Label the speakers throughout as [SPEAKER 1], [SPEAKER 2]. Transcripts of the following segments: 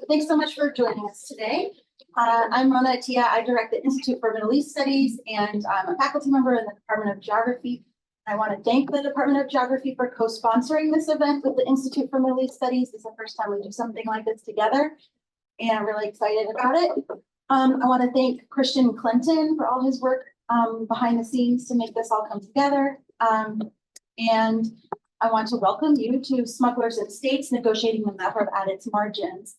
[SPEAKER 1] Thanks so much for joining us today. I'm Mona Attia. I direct the Institute for Middle East Studies, and I'm a faculty member in the Department of Geography. I want to thank the Department of Geography for co-sponsoring this event with the Institute for Middle East Studies. This is the first time we do something like this together, and I'm really excited about it. I want to thank Christian Clinton for all his work behind the scenes to make this all come together. And I want to welcome you to Smugglers and States, Negotiating the Maghreb at its Margins.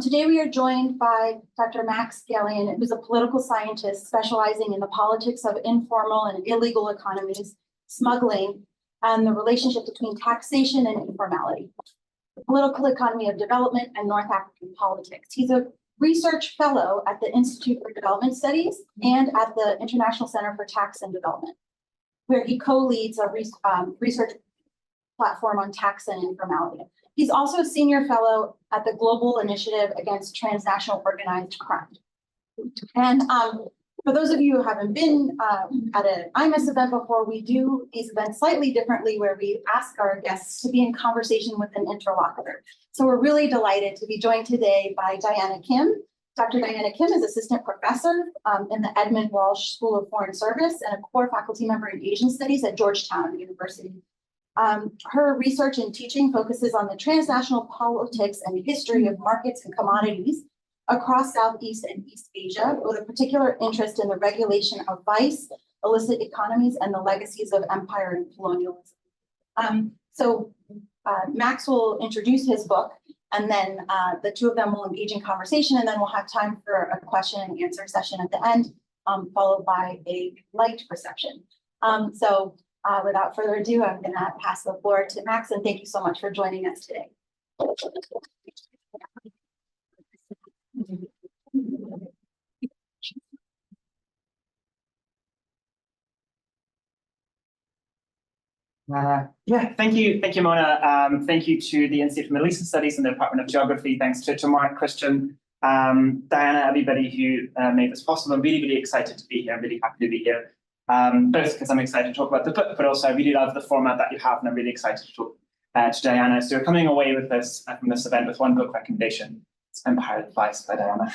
[SPEAKER 1] Today we are joined by Dr. Max Gallien, who's a political scientist specializing in the politics of informal and illegal economies, smuggling, and the relationship between taxation and informality, the political economy of development and North African politics. He's a research fellow at the Institute for Development Studies and at the International Center for Tax and Development, where he co-leads a research platform on tax and informality. He's also a senior fellow at the Global Initiative Against Transnational Organized Crime. And for those of you who haven't been at an IMIS event before, we do these events slightly differently, where we ask our guests to be in conversation with an interlocutor. So we're really delighted to be joined today by Diana Kim. Dr. Diana Kim is assistant professor in the Edmund Walsh School of Foreign Service and a core faculty member in Asian Studies at Georgetown University. Her research and teaching focuses on the transnational politics and history of markets and commodities across Southeast and East Asia, with a particular interest in the regulation of vice, illicit economies, and the legacies of empire and colonialism. Max will introduce his book, and then the two of them will engage in conversation, and then we'll have time for a question and answer session at the end, followed by a light reception. Without further ado, I'm going to pass the floor to Max, and thank you so much for joining us today.
[SPEAKER 2] Thank you, Mona. Thank you to the Institute for Middle Eastern Studies and the Department of Geography. Thanks to Mark, Christian, Diana, everybody who made this possible. I'm really, really excited to be here. I'm really happy to be here. Both because I'm excited to talk about the book, but also I really love the format that you have, and I'm really excited to talk to Diana. So you're coming away with this from this event with one book recommendation. It's Empire Advice by Diana.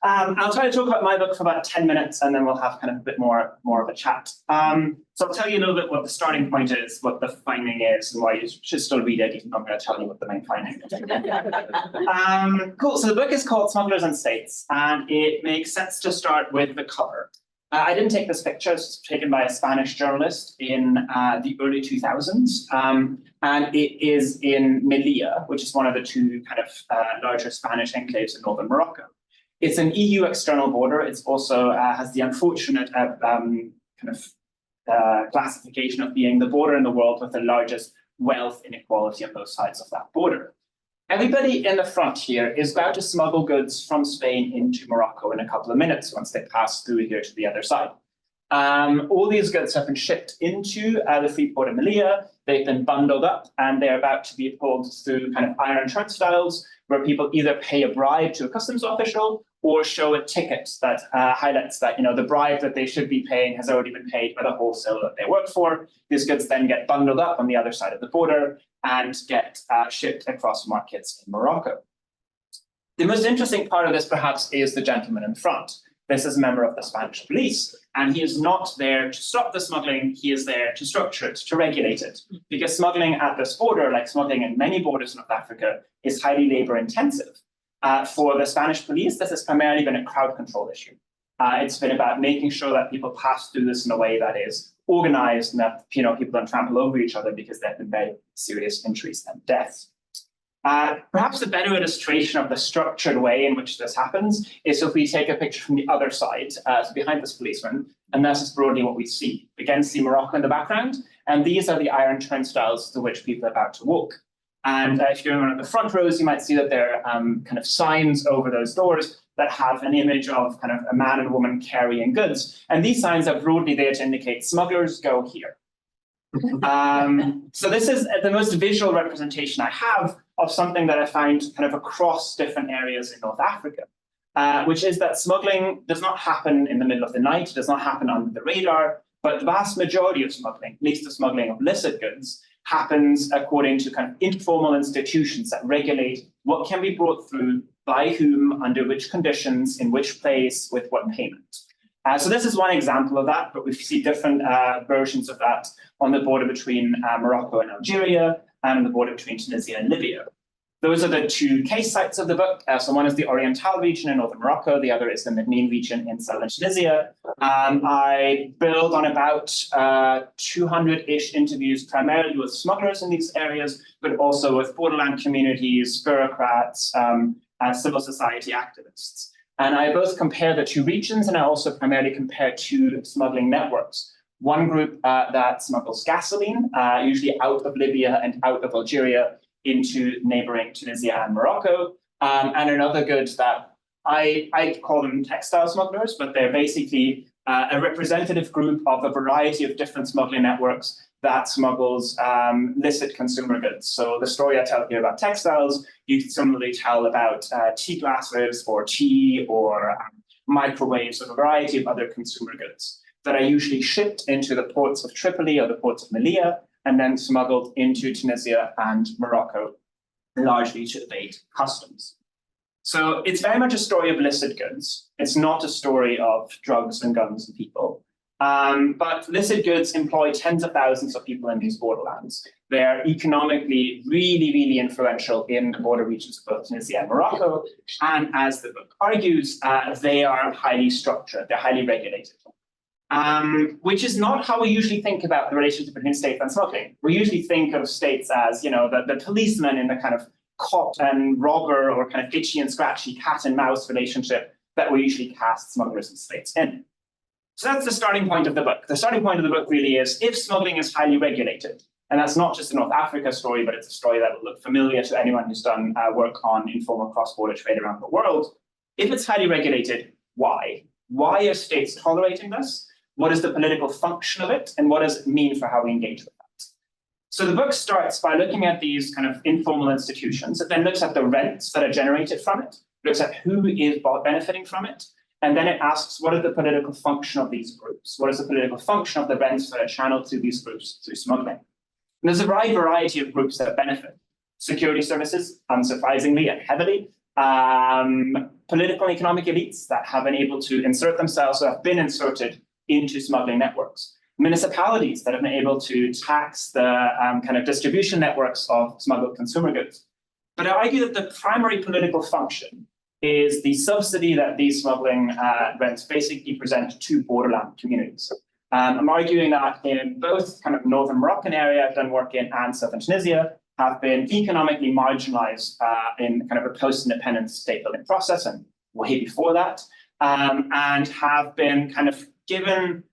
[SPEAKER 2] I'll try to talk about my book for about 10 minutes, and then we'll have kind of a bit more of a chat. So I'll tell you a little bit what the starting point is, what the finding is, and why you should still read it, even though I'm going to tell you what the main finding is. Cool. So the book is called Smugglers and States, and it makes sense to start with the cover. I didn't take this picture. It's taken by a Spanish journalist in the early 2000s, and it is in Melilla, which is one of the two kind of larger Spanish enclaves in northern Morocco. It's an EU external border. It's also has the unfortunate classification of being the border in the world with the largest wealth inequality on both sides of that border. Everybody in the front here is about to smuggle goods from Spain into Morocco in a couple of minutes once they pass through here to the other side. All these goods have been shipped into the free port of Melilla. They've been bundled up, and they're about to be pulled through kind of iron turnstiles, where people either pay a bribe to a customs official or show a ticket that highlights that the bribe that they should be paying has already been paid by the wholesaler that they work for. These goods then get bundled up on the other side of the border and get shipped across markets in Morocco. The most interesting part of this, perhaps, is the gentleman in front. This is a member of the Spanish police, and he is not there to stop the smuggling. He is there to structure it, to regulate it, because smuggling at this border, like smuggling in many borders in North Africa, is highly labor intensive. For the Spanish police, this has primarily been a crowd control issue. It's been about making sure that people pass through this in a way that is organized, and that people don't trample over each other, because there have been very serious injuries and deaths. Perhaps a better illustration of the structured way in which this happens is if we take a picture from the other side, so behind this policeman, and this is broadly what we see. Again, see Morocco in the background, and these are the iron turnstiles to which people are about to walk. And if you're on the front rows, you might see that there are kind of signs over those doors that have an image of kind of a man and woman carrying goods. And these signs are broadly there to indicate smugglers go here. So this is the most visual representation I have of something that I find kind of across different areas in North Africa, which is that smuggling does not happen in the middle of the night. It does not happen under the radar, but the vast majority of smuggling, at least the smuggling of illicit goods, happens according to kind of informal institutions that regulate what can be brought through, by whom, under which conditions, in which place, with what payment. So this is one example of that, but we see different versions of that on the border between Morocco and Algeria, and on the border between Tunisia and Libya. Those are the two case sites of the book. So one is the Oriental region in northern Morocco, the other is the Maghreb region in southern Tunisia. I build on about 200-ish interviews, primarily with smugglers in these areas, but also with borderland communities, bureaucrats, and civil society activists. And I both compare the two regions, and I also primarily compare two smuggling networks. One group that smuggles gasoline, usually out of Libya and out of Algeria, into neighboring Tunisia and Morocco, and another good that I call them textile smugglers, but they're basically a representative group of a variety of different smuggling networks that smuggles illicit consumer goods. So the story I tell here about textiles, you can similarly tell about tea glasses or tea or microwaves, or a variety of other consumer goods that are usually shipped into the ports of Tripoli or the ports of Melilla, and then smuggled into Tunisia and Morocco, largely to evade customs. So it's very much a story of illicit goods. It's not a story of drugs and guns and people. But illicit goods employ tens of thousands of people in these borderlands. They're economically really, really influential in the border regions of both Tunisia and Morocco. And as the book argues, they are highly structured, they're highly regulated. Which is not how we usually think about the relationship between state and smuggling. We usually think of states as, the policeman in the kind of cop and robber or kind of itchy and scratchy cat and mouse relationship that we usually cast smugglers and states in. So that's the starting point of the book. The starting point of the book really is, if smuggling is highly regulated, and that's not just a North Africa story, but it's a story that will look familiar to anyone who's done work on informal cross-border trade around the world. If it's highly regulated, why? Why are states tolerating this? What is the political function of it, and what does it mean for how we engage with that? So the book starts by looking at these kind of informal institutions. It then looks at the rents that are generated from it, looks at who is benefiting from it, and then it asks, what is the political function of these groups? What is the political function of the rents that are channeled through these groups through smuggling? And there's a wide variety of groups that benefit. Security services, unsurprisingly and heavily, political and economic elites that have been able to insert themselves or have been inserted into smuggling networks, municipalities that have been able to tax the kind of distribution networks of smuggled consumer goods. But I argue that the primary political function is the subsidy that these smuggling rents basically present to borderland communities. I'm arguing that in both kind of northern Moroccan area I've done work in and southern Tunisia have been economically marginalized in kind of a post-independence state building process and way before that, and have been kind of given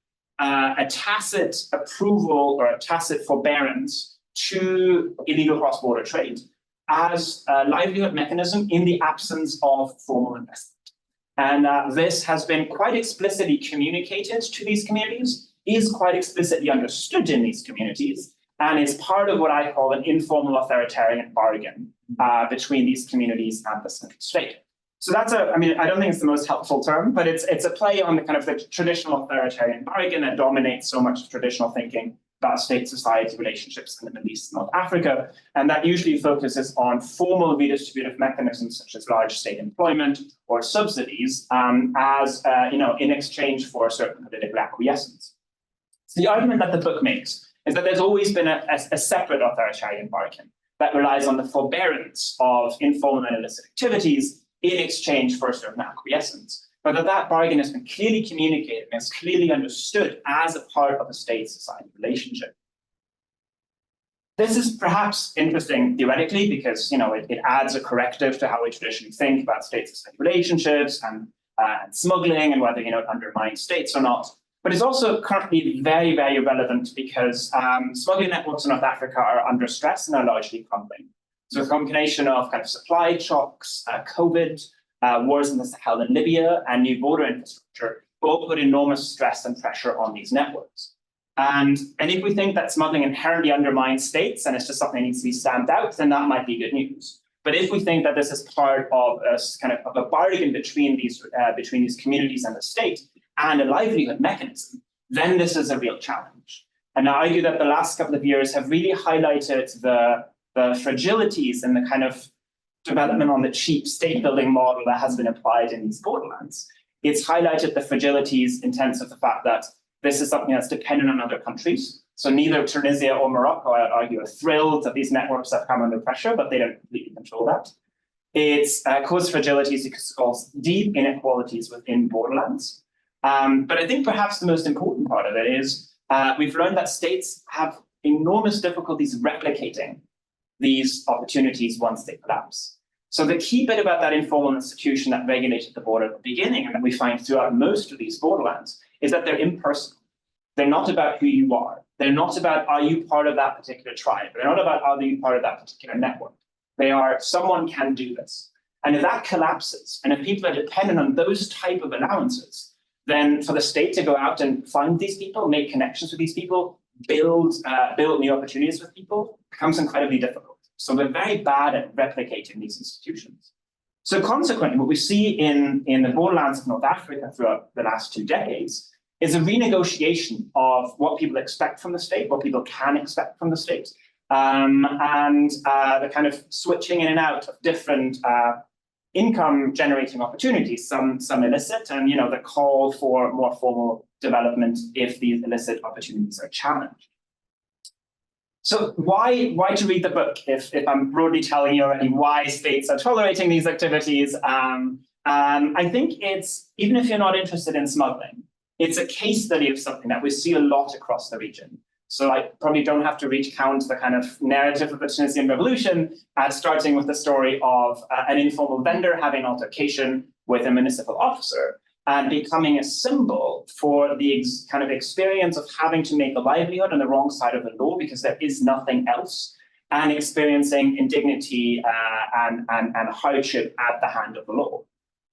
[SPEAKER 2] a tacit approval or a tacit forbearance to illegal cross-border trade as a livelihood mechanism in the absence of formal investment. And this has been quite explicitly communicated to these communities, is quite explicitly understood in these communities, and is part of what I call an informal authoritarian bargain between these communities and the central state. So that's I don't think it's the most helpful term, but it's a play on the kind of the traditional authoritarian bargain that dominates so much of traditional thinking about state-society relationships in the Middle East and North Africa. And that usually focuses on formal redistributive mechanisms such as large state employment or subsidies in exchange for certain political acquiescence. So the argument that the book makes is that there's always been a separate authoritarian bargain that relies on the forbearance of informal and illicit activities in exchange for certain acquiescence, but that bargain has been clearly communicated and is clearly understood as a part of a state-society relationship. This is perhaps interesting theoretically because it adds a corrective to how we traditionally think about state-society relationships and smuggling and whether it undermines states or not. But it's also currently very, very relevant because smuggling networks in North Africa are under stress and are largely crumbling. So a combination of kind of supply shocks, COVID, wars in the Sahel and Libya, and new border infrastructure all put enormous stress and pressure on these networks. And if we think that smuggling inherently undermines states and it's just something that needs to be stamped out, then that might be good news. But if we think that this is part of a bargain between these communities and the state and a livelihood mechanism, then this is a real challenge. And I argue that the last couple of years have really highlighted the fragilities and the kind of development on the cheap state building model that has been applied in these borderlands. It's highlighted the fragilities in terms of the fact that this is something that's dependent on other countries. So neither Tunisia or Morocco, I would argue, are thrilled that these networks have come under pressure, but they don't completely control that. It's caused fragilities because it causes deep inequalities within borderlands. But I think perhaps the most important part of it is we've learned that states have enormous difficulties replicating these opportunities once they collapse. So the key bit about that informal institution that regulated the border at the beginning, and that we find throughout most of these borderlands, is that they're impersonal. They're not about who you are. They're not about, are you part of that particular tribe? They're not about, are you part of that particular network? They are, someone can do this. And if that collapses, and if people are dependent on those type of allowances, then for the state to go out and find these people, make connections with these people, build new opportunities with people, becomes incredibly difficult. So we're very bad at replicating these institutions. So consequently, what we see in the borderlands of North Africa throughout the last 2 decades is a renegotiation of what people expect from the state, what people can expect from the state, and the kind of switching in and out of different income generating opportunities, some illicit, and the call for more formal development if these illicit opportunities are challenged. So why to read the book if I'm broadly telling you already why states are tolerating these activities? I think it's, even if you're not interested in smuggling, it's a case study of something that we see a lot across the region. So I probably don't have to recount the kind of narrative of the Tunisian revolution, starting with the story of an informal vendor having an altercation with a municipal officer and becoming a symbol for the kind of experience of having to make a livelihood on the wrong side of the law because there is nothing else, and experiencing indignity and hardship at the hand of the law.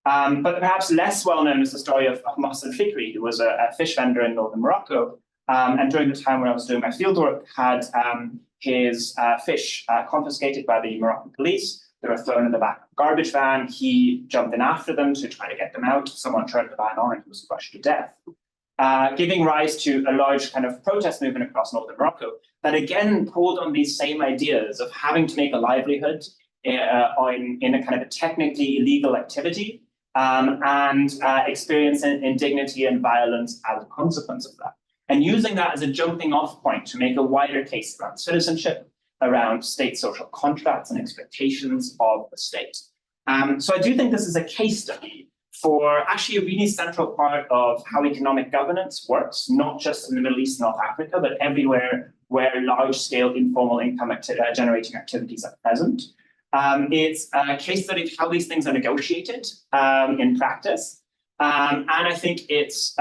[SPEAKER 2] But perhaps less well known is the story of Mohsen Fikri, who was a fish vendor in northern Morocco, and during the time when I was doing my fieldwork, had his fish confiscated by the Moroccan police. They were thrown in the back of a garbage van. He jumped in after them to try to get them out. Someone turned the van on and he was crushed to death, giving rise to a large kind of protest movement across northern Morocco that again pulled on these same ideas of having to make a livelihood in a kind of a technically illegal activity, and experiencing indignity and violence as a consequence of that. And using that as a jumping off point to make a wider case around citizenship, around state social contracts and expectations of the state. So I do think this is a case study for actually a really central part of how economic governance works, not just in the Middle East and North Africa, but everywhere where large-scale informal income generating activities are present. It's a case study of how these things are negotiated in practice. And I think it's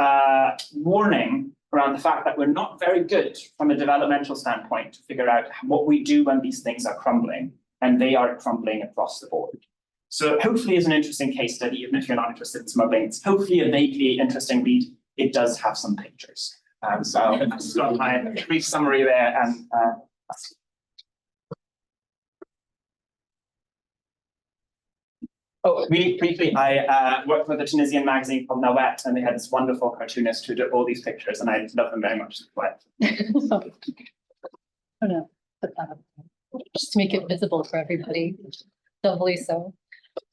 [SPEAKER 2] warning around the fact that we're not very good from a developmental standpoint to figure out what we do when these things are crumbling, and they are crumbling across the board. So hopefully it's an interesting case study, even if you're not interested in smuggling. It's hopefully a vaguely interesting read. It does have some pictures. So I'll stop my brief summary there and oh, really briefly, I worked with a Tunisian magazine called Nawat, and they had this wonderful cartoonist who did all these pictures, and I love them very much.
[SPEAKER 3] Oh no, put that up just to make it visible for everybody. Doubly so.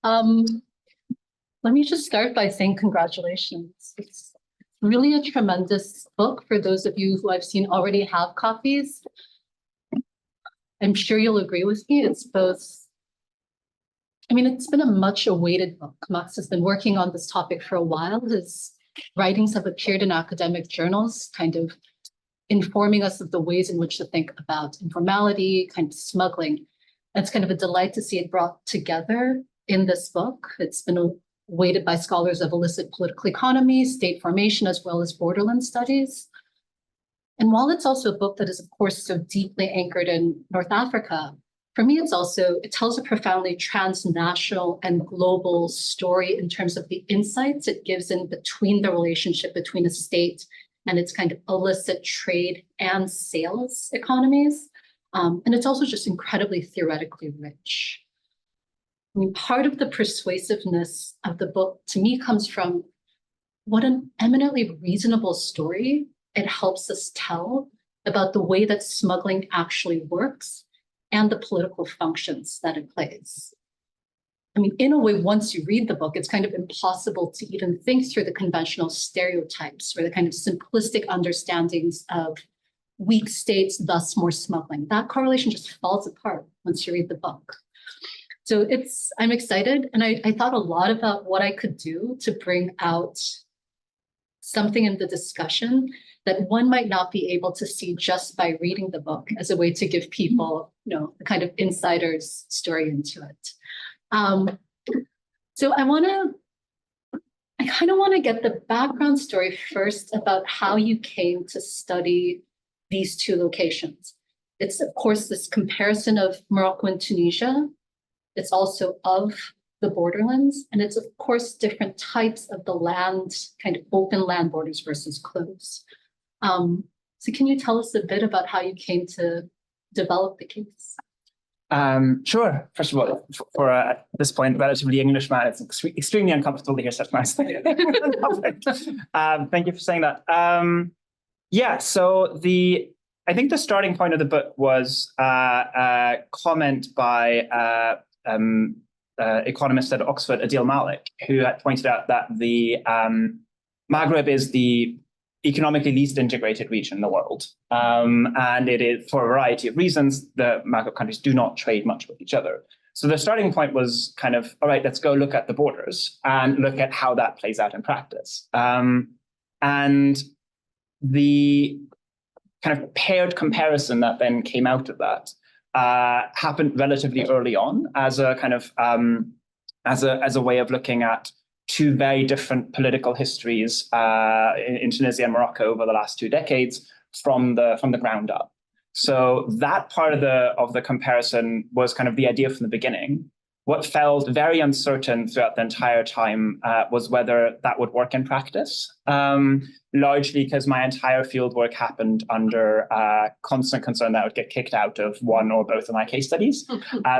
[SPEAKER 3] Let me just start by saying congratulations. It's really a tremendous book for those of you who I've seen already have copies. I'm sure you'll agree with me. It's both. I mean, it's been a much awaited book. Max has been working on this topic for a while. His writings have appeared in academic journals, kind of informing us of the ways in which to think about informality, kind of smuggling. And it's kind of a delight to see it brought together in this book. It's been awaited by scholars of illicit political economy, state formation, as well as borderland studies. And while it's also a book that is, of course, so deeply anchored in North Africa, for me, it tells a profoundly transnational and global story in terms of the insights it gives in between the relationship between a state and its kind of illicit trade and sales economies. And it's also just incredibly theoretically rich. I mean, part of the persuasiveness of the book to me comes from what an eminently reasonable story it helps us tell about the way that smuggling actually works and the political functions that it plays. I mean, in a way, once you read the book, it's kind of impossible to even think through the conventional stereotypes or the kind of simplistic understandings of weak states, thus more smuggling. That correlation just falls apart once you read the book. So I'm excited. And I thought a lot about what I could do to bring out something in the discussion that one might not be able to see just by reading the book as a way to give people, the kind of insider's story into it. So I kind of want to get the background story first about how you came to study these two locations. It's, of course, this comparison of Morocco and Tunisia. It's also of the borderlands, and it's, of course, different types of the land, kind of open land borders versus closed. So can you tell us a bit about how you came to develop the case?
[SPEAKER 2] Sure. First of all, for at this point, relatively English man, it's extremely uncomfortable to hear such nice things. Thank you for saying that. So I think the starting point of the book was a comment by economist at Oxford, Adil Malik, who had pointed out that the Maghreb is the economically least integrated region in the world. And it is, for a variety of reasons, the Maghreb countries do not trade much with each other. So the starting point was kind of, all right, let's go look at the borders and look at how that plays out in practice. And the kind of paired comparison that then came out of that happened relatively early on as a kind of as a way of looking at two very different political histories in Tunisia and Morocco over the last 2 decades from the ground up. So that part of the comparison was kind of the idea from the beginning. What felt very uncertain throughout the entire time was whether that would work in practice, largely because my entire fieldwork happened under constant concern that I would get kicked out of one or both of my case studies.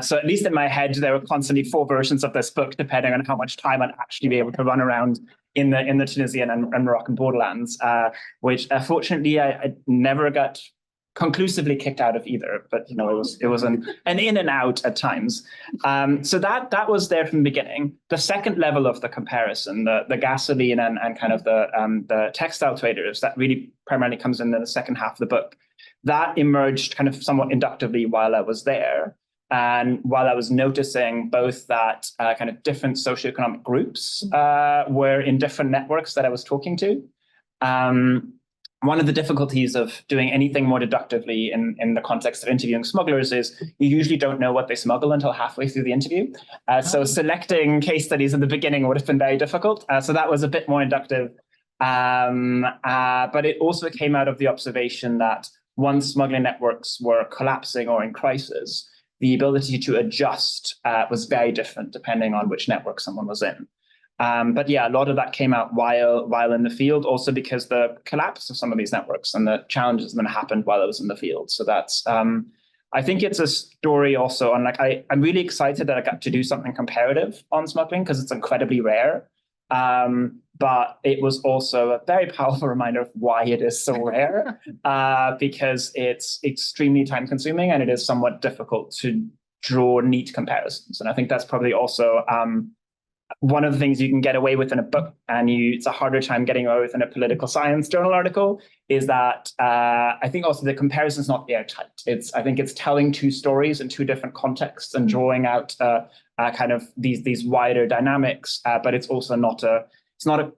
[SPEAKER 2] So at least in my head, there were constantly 4 versions of this book, depending on how much time I'd actually be able to run around in the Tunisian and Moroccan borderlands, which fortunately I never got conclusively kicked out of either, but it was an in and out at times. So that was there from the beginning. The second level of the comparison, the gasoline and kind of the textile traders, that really primarily comes in the second half of the book. That emerged kind of somewhat inductively while I was there, and while I was noticing both that kind of different socioeconomic groups were in different networks that I was talking to. One of the difficulties of doing anything more deductively in the context of interviewing smugglers is you usually don't know what they smuggle until halfway through the interview. So selecting case studies in the beginning would have been very difficult. So that was a bit more inductive. But it also came out of the observation that once smuggling networks were collapsing or in crisis, the ability to adjust was very different depending on which network someone was in. But yeah, a lot of that came out while in the field, also because the collapse of some of these networks and the challenges that happened while I was in the field. So that's, I think it's a story also on I'm really excited that I got to do something comparative on smuggling because it's incredibly rare. But it was also a very powerful reminder of why it is so rare, because it's extremely time consuming and it is somewhat difficult to draw neat comparisons. And I think that's probably also, one of the things you can get away with in a book, and it's a harder time getting away with in a political science journal article, is that I think also the comparison is not airtight. I think it's telling 2 stories in 2 different contexts and drawing out kind of these wider dynamics, but it's also not a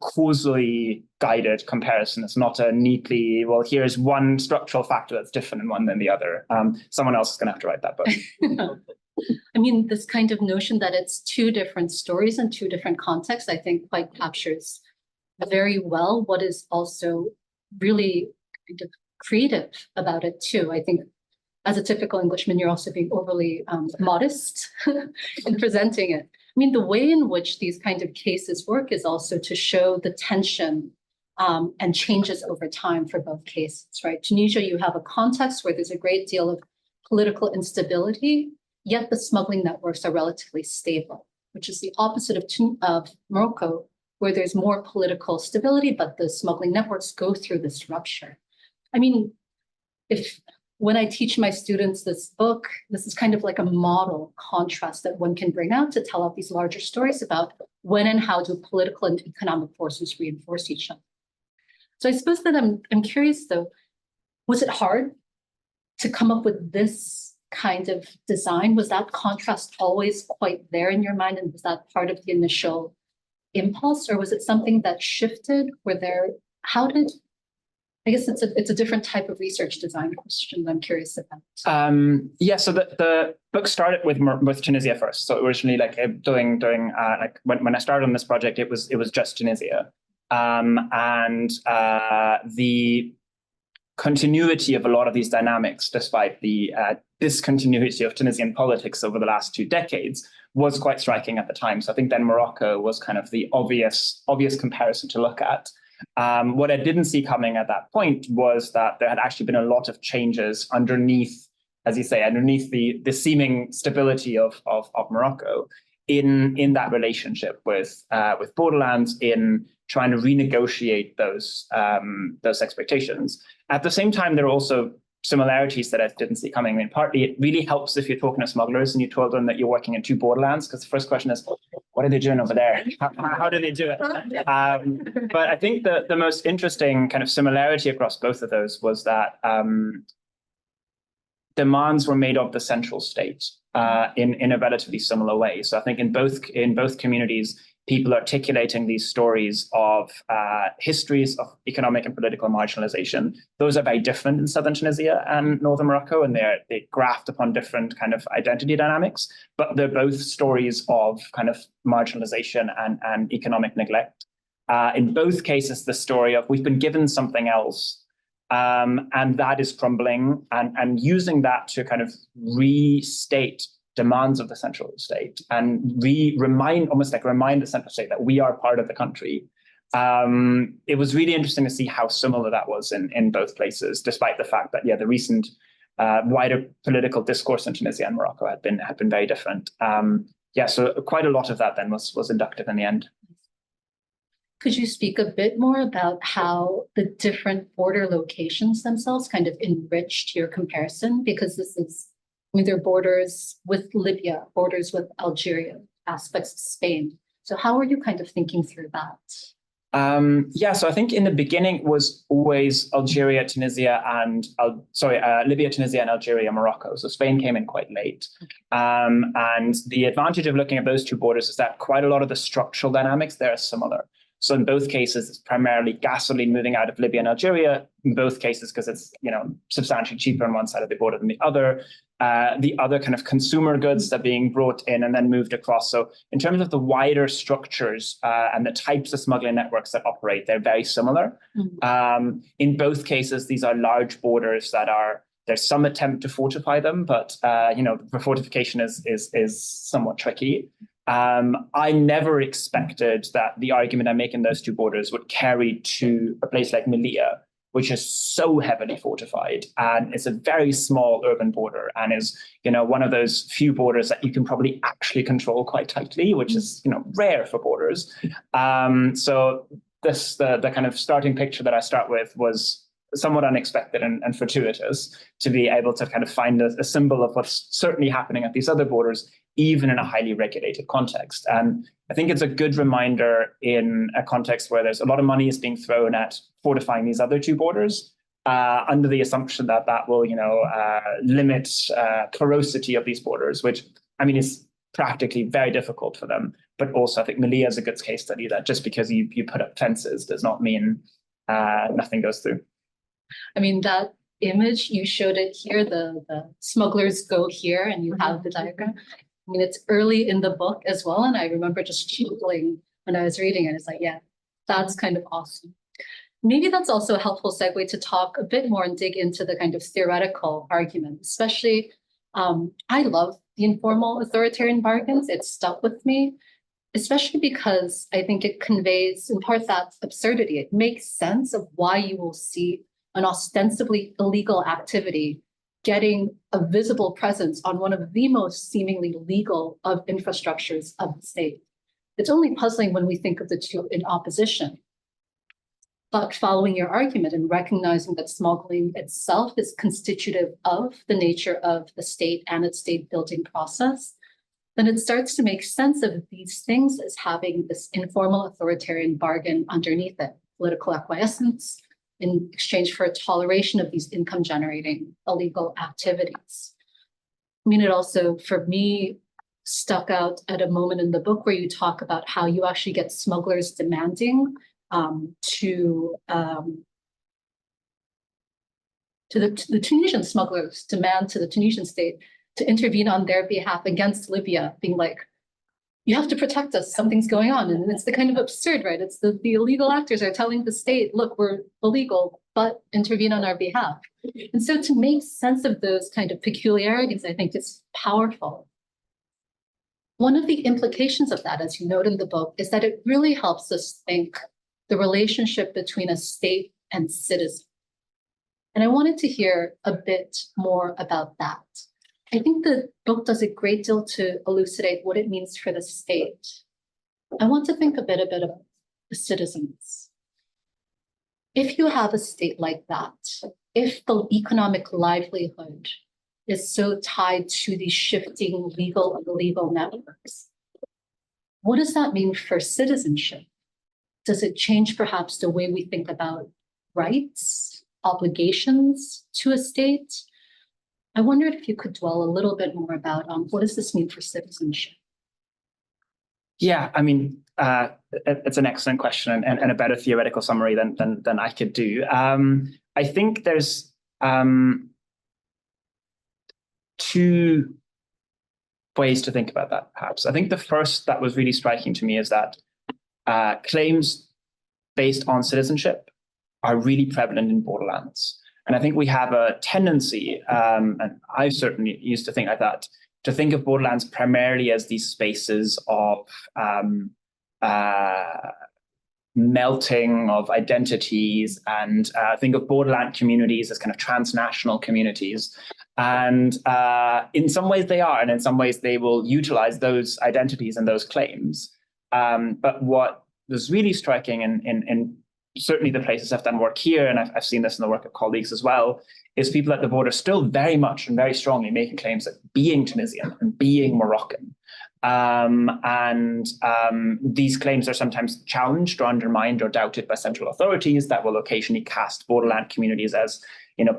[SPEAKER 2] causally guided comparison. It's not a neatly, well, here's one structural factor that's different in one than the other. Someone else is going to have to write that book.
[SPEAKER 3] I mean, this kind of notion that it's 2 different stories and 2 different contexts, I think quite captures very well what is also really kind of creative about it too. I think as a typical Englishman, you're also being overly modest in presenting it. I mean, the way in which these kind of cases work is also to show the tension and changes over time for both cases, right? Tunisia, you have a context where there's a great deal of political instability, yet the smuggling networks are relatively stable, which is the opposite of Morocco, where there's more political stability, but the smuggling networks go through this rupture. I mean, when I teach my students this book, this is kind of like a model contrast that one can bring out to tell out these larger stories about when and how do political and economic forces reinforce each other. So I suppose that I'm curious though, was it hard to come up with this kind of design? Was that contrast always quite there in your mind? And was that part of the initial impulse, or was it something that shifted? I guess it's a different type of research design question that I'm curious about.
[SPEAKER 2] So the book started with Tunisia first. So originally, like doing like when I started on this project, it was just Tunisia, and the continuity of a lot of these dynamics, despite the discontinuity of Tunisian politics over the last 2 decades, was quite striking at the time. So I think then Morocco was kind of the obvious comparison to look at. What I didn't see coming at that point was that there had actually been a lot of changes underneath, as you say, underneath the seeming stability of Morocco in that relationship with borderlands, in trying to renegotiate those expectations. At the same time, there are also similarities that I didn't see coming. I mean, partly it really helps if you're talking to smugglers and you told them that you're working in 2 borderlands, because the first question is, what are they doing over there? How do they do it? But I think the most interesting kind of similarity across both of those was that demands were made of the central state in a relatively similar way. So I think in both communities, people articulating these stories of histories of economic and political marginalization. Those are very different in southern Tunisia and northern Morocco, and they graft upon different kind of identity dynamics, but they're both stories of kind of marginalization and economic neglect. In both cases, the story of we've been given something else, and that is crumbling, and using that to kind of restate demands of the central state and remind the central state that we are part of the country. It was really interesting to see how similar that was in both places, despite the fact that the recent wider political discourse in Tunisia and Morocco had been very different. So quite a lot of that then was inductive in the end.
[SPEAKER 3] Could you speak a bit more about how the different border locations themselves kind of enriched your comparison? Because there are borders with Libya, borders with Algeria, aspects of Spain. So how are you kind of thinking through that?
[SPEAKER 2] So I think in the beginning it was always Libya, Tunisia, and Algeria, Morocco. So Spain came in quite late. And the advantage of looking at those 2 borders is that quite a lot of the structural dynamics there are similar. So in both cases, it's primarily gasoline moving out of Libya and Algeria, in both cases, because it's substantially cheaper on one side of the border than the other. The other kind of consumer goods that are being brought in and then moved across. So in terms of the wider structures and the types of smuggling networks that operate, they're very similar. Mm-hmm. In both cases, these are large borders there's some attempt to fortify them, but the fortification is somewhat tricky. I never expected that the argument I make in those 2 borders would carry to a place like Melilla, which is so heavily fortified, and it's a very small urban border, and is one of those few borders that you can probably actually control quite tightly, which is rare for borders. So the kind of starting picture that I start with was somewhat unexpected and fortuitous, to be able to kind of find a symbol of what's certainly happening at these other borders, even in a highly regulated context. And I think it's a good reminder in a context where there's a lot of money is being thrown at fortifying these other 2 borders, under the assumption that will, limit porosity of these borders, which is practically very difficult for them. But also, I think Melilla is a good case study that just because you put up fences does not mean nothing goes through.
[SPEAKER 3] That image, you showed it here, the smugglers go here, and you have the diagram. It's early in the book as well, and I remember just chuckling when I was reading it. It's like, that's kind of awesome. Maybe that's also a helpful segue to talk a bit more and dig into the kind of theoretical argument, especially, I love the informal authoritarian bargains. It stuck with me, especially because I think it conveys in part that absurdity. It makes sense of why you will see an ostensibly illegal activity getting a visible presence on one of the most seemingly legal of infrastructures of the state. It's only puzzling when we think of the 2 in opposition. But following your argument and recognizing that smuggling itself is constitutive of the nature of the state and its state building process, then it starts to make sense of these things as having this informal authoritarian bargain underneath it, political acquiescence in exchange for a toleration of these income generating illegal activities. I mean, it also, for me, stuck out at a moment in the book where you talk about how you actually get smugglers demanding to the Tunisian smugglers demand to the Tunisian state to intervene on their behalf against Libya, being like, you have to protect us, something's going on. And it's the kind of absurd, right? It's the illegal actors are telling the state, look, we're illegal, but intervene on our behalf. And so to make sense of those kind of peculiarities, I think is powerful. One of the implications of that, as you note in the book, is that it really helps us think the relationship between a state and citizen. And I wanted to hear a bit more about that. I think the book does a great deal to elucidate what it means for the state. I want to think a bit about the citizens. If you have a state like that, if the economic livelihood is so tied to these shifting legal and illegal networks, what does that mean for citizenship? Does it change perhaps the way we think about rights, obligations to a state? I wondered if you could dwell a little bit more about what does this mean for citizenship?
[SPEAKER 2] Yeah, I mean, it's an excellent question and a better theoretical summary than I could do. I think there's two ways to think about that, perhaps. I think the first that was really striking to me is that claims based on citizenship are really prevalent in borderlands. And I think we have a tendency, and I certainly used to think like that, to think of borderlands primarily as these spaces of melting of identities, and think of borderland communities as kind of transnational communities. And in some ways they are, and in some ways they will utilize those identities and those claims. But what was really striking in certainly the places I've done work here, and I've seen this in the work of colleagues as well, is people at the border still very much and very strongly making claims that being Tunisian and being Moroccan. These claims are sometimes challenged or undermined or doubted by central authorities that will occasionally cast borderland communities as,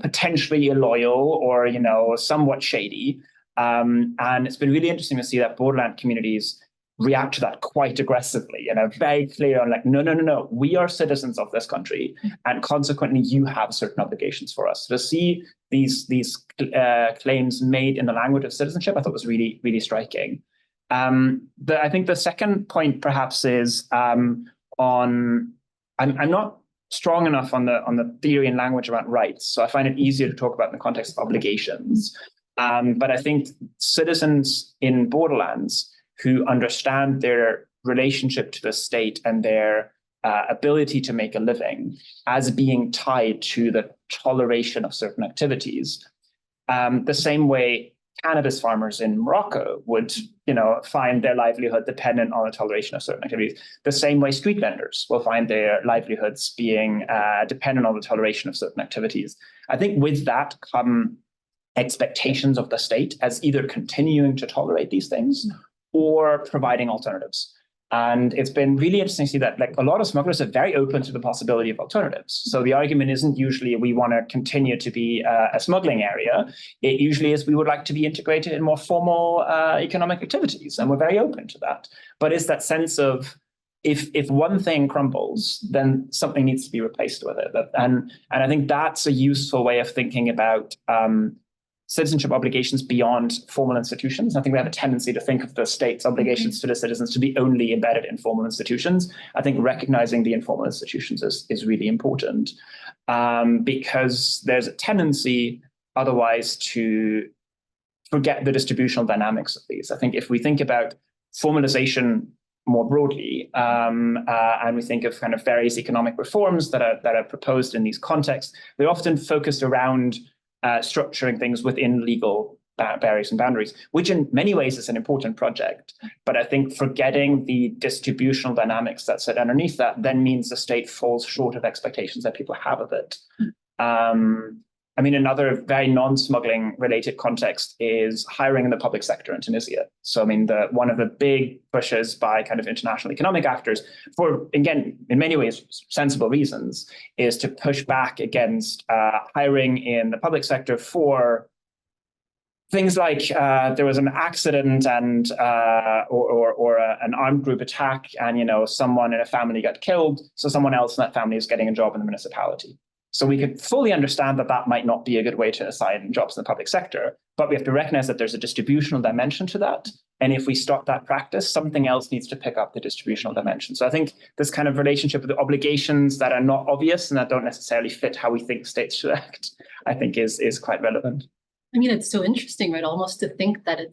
[SPEAKER 2] potentially illoyal or, somewhat shady. And it's been really interesting to see that borderland communities react to that quite aggressively and are very clear on like, no, we are citizens of this country, and consequently you have certain obligations for us. To see these claims made in the language of citizenship, I thought was really, really striking. I think the second point perhaps is I'm not strong enough on the theory and language around rights, so I find it easier to talk about in the context of obligations. But I think citizens in borderlands who understand their relationship to the state and their ability to make a living as being tied to the toleration of certain activities, the same way cannabis farmers in Morocco would, find their livelihood dependent on the toleration of certain activities. The same way street vendors will find their livelihoods being dependent on the toleration of certain activities. I think with that come expectations of the state as either continuing to tolerate these things or providing alternatives. And it's been really interesting to see that a lot of smugglers are very open to the possibility of alternatives. So the argument isn't usually we want to continue to be a smuggling area. It usually is we would like to be integrated in more formal economic activities, and we're very open to that. But it's that sense of if one thing crumbles, then something needs to be replaced with it. And I think that's a useful way of thinking about citizenship obligations beyond formal institutions. I think we have a tendency to think of the state's obligations to the citizens to be only embedded in formal institutions. I think recognizing the informal institutions is really important, because there's a tendency otherwise to forget the distributional dynamics of these. I think if we think about formalization more broadly, and we think of kind of various economic reforms that are proposed in these contexts, they're often focused around structuring things within legal barriers and boundaries, which in many ways is an important project. But I think forgetting the distributional dynamics that sit underneath that then means the state falls short of expectations that people have of it. I mean, another very non-smuggling related context is hiring in the public sector in Tunisia. So, I mean, one of the big pushes by kind of international economic actors for, again, in many ways, sensible reasons, is to push back against hiring in the public sector for things like there was an accident and or an armed group attack, and someone in a family got killed, so someone else in that family is getting a job in the municipality. So we could fully understand that that might not be a good way to assign jobs in the public sector, but we have to recognize that there's a distributional dimension to that. And if we stop that practice, something else needs to pick up the distributional dimension. So I think this kind of relationship with the obligations that are not obvious and that don't necessarily fit how we think states should act, I think is quite relevant.
[SPEAKER 3] I mean, it's so interesting, right? Almost to think that if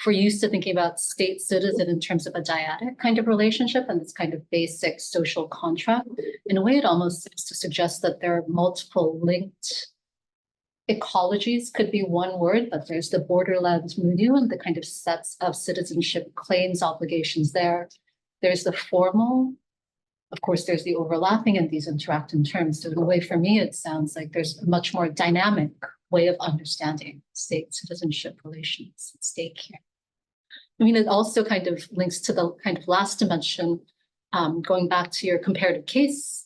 [SPEAKER 3] we're used to thinking about state-citizen in terms of a dyadic kind of relationship and this kind of basic social contract, in a way, it almost seems to suggest that there are multiple linked ecologies, could be one word, but there's the borderlands milieu and the kind of sets of citizenship claims, obligations there. There's the formal, of course, there's the overlapping, and these interact in terms. So in a way, for me, it sounds like there's a much more dynamic way of understanding state-citizenship relations at stake here. I mean, it also kind of links to the kind of last dimension, going back to your comparative case.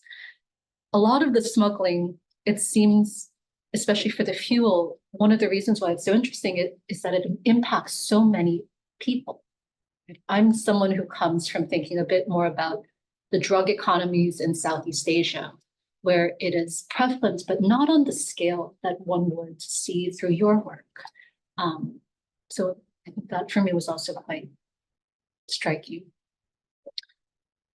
[SPEAKER 3] A lot of the smuggling, it seems, especially for the fuel, one of the reasons why it's so interesting is that it impacts so many people. I'm someone who comes from thinking a bit more about the drug economies in Southeast Asia, where it is prevalent, but not on the scale that one would see through your work. So I think that for me was also quite striking.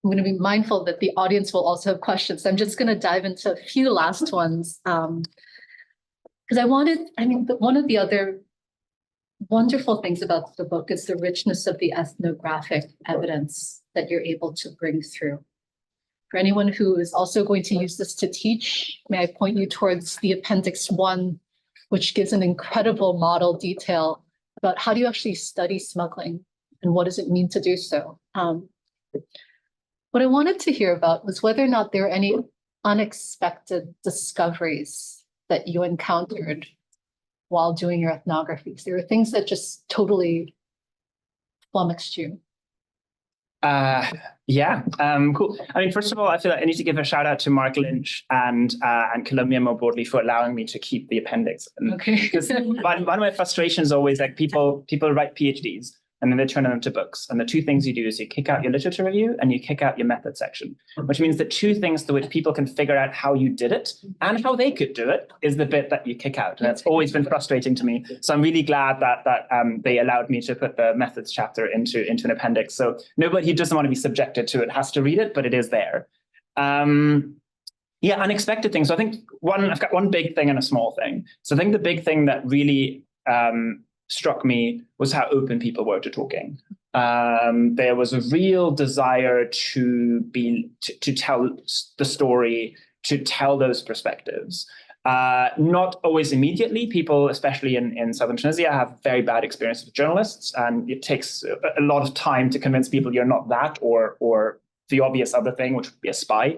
[SPEAKER 3] I'm going to be mindful that the audience will also have questions. I'm just going to dive into a few last ones. Because one of the other wonderful things about the book is the richness of the ethnographic evidence that you're able to bring through. For anyone who is also going to use this to teach, may I point you towards the Appendix 1, which gives an incredible model detail about how do you actually study smuggling and what does it mean to do so. What I wanted to hear about was whether or not there are any unexpected discoveries that you encountered while doing your ethnographies. There are things that just totally flummoxed you.
[SPEAKER 2] Cool. I mean, first of all, I feel like I need to give a shout out to Mark Lynch and Columbia more broadly for allowing me to keep the appendix.
[SPEAKER 3] Okay.
[SPEAKER 2] Because one of my frustrations is always like people write PhDs and then they turn them into books. And the two things you do is you kick out your literature review and you kick out your method section, which means the two things through which people can figure out how you did it and how they could do it is the bit that you kick out. And that's always been frustrating to me. So I'm really glad that they allowed me to put the methods chapter into an appendix. So nobody who doesn't want to be subjected to it has to read it, but it is there. Unexpected things. So I think I've got one big thing and a small thing. So I think the big thing that really struck me was how open people were to talking. There was a real desire to tell the story, to tell those perspectives. Not always immediately. People, especially in southern Tunisia, have very bad experience with journalists, and it takes a lot of time to convince people you're not that or the obvious other thing, which would be a spy.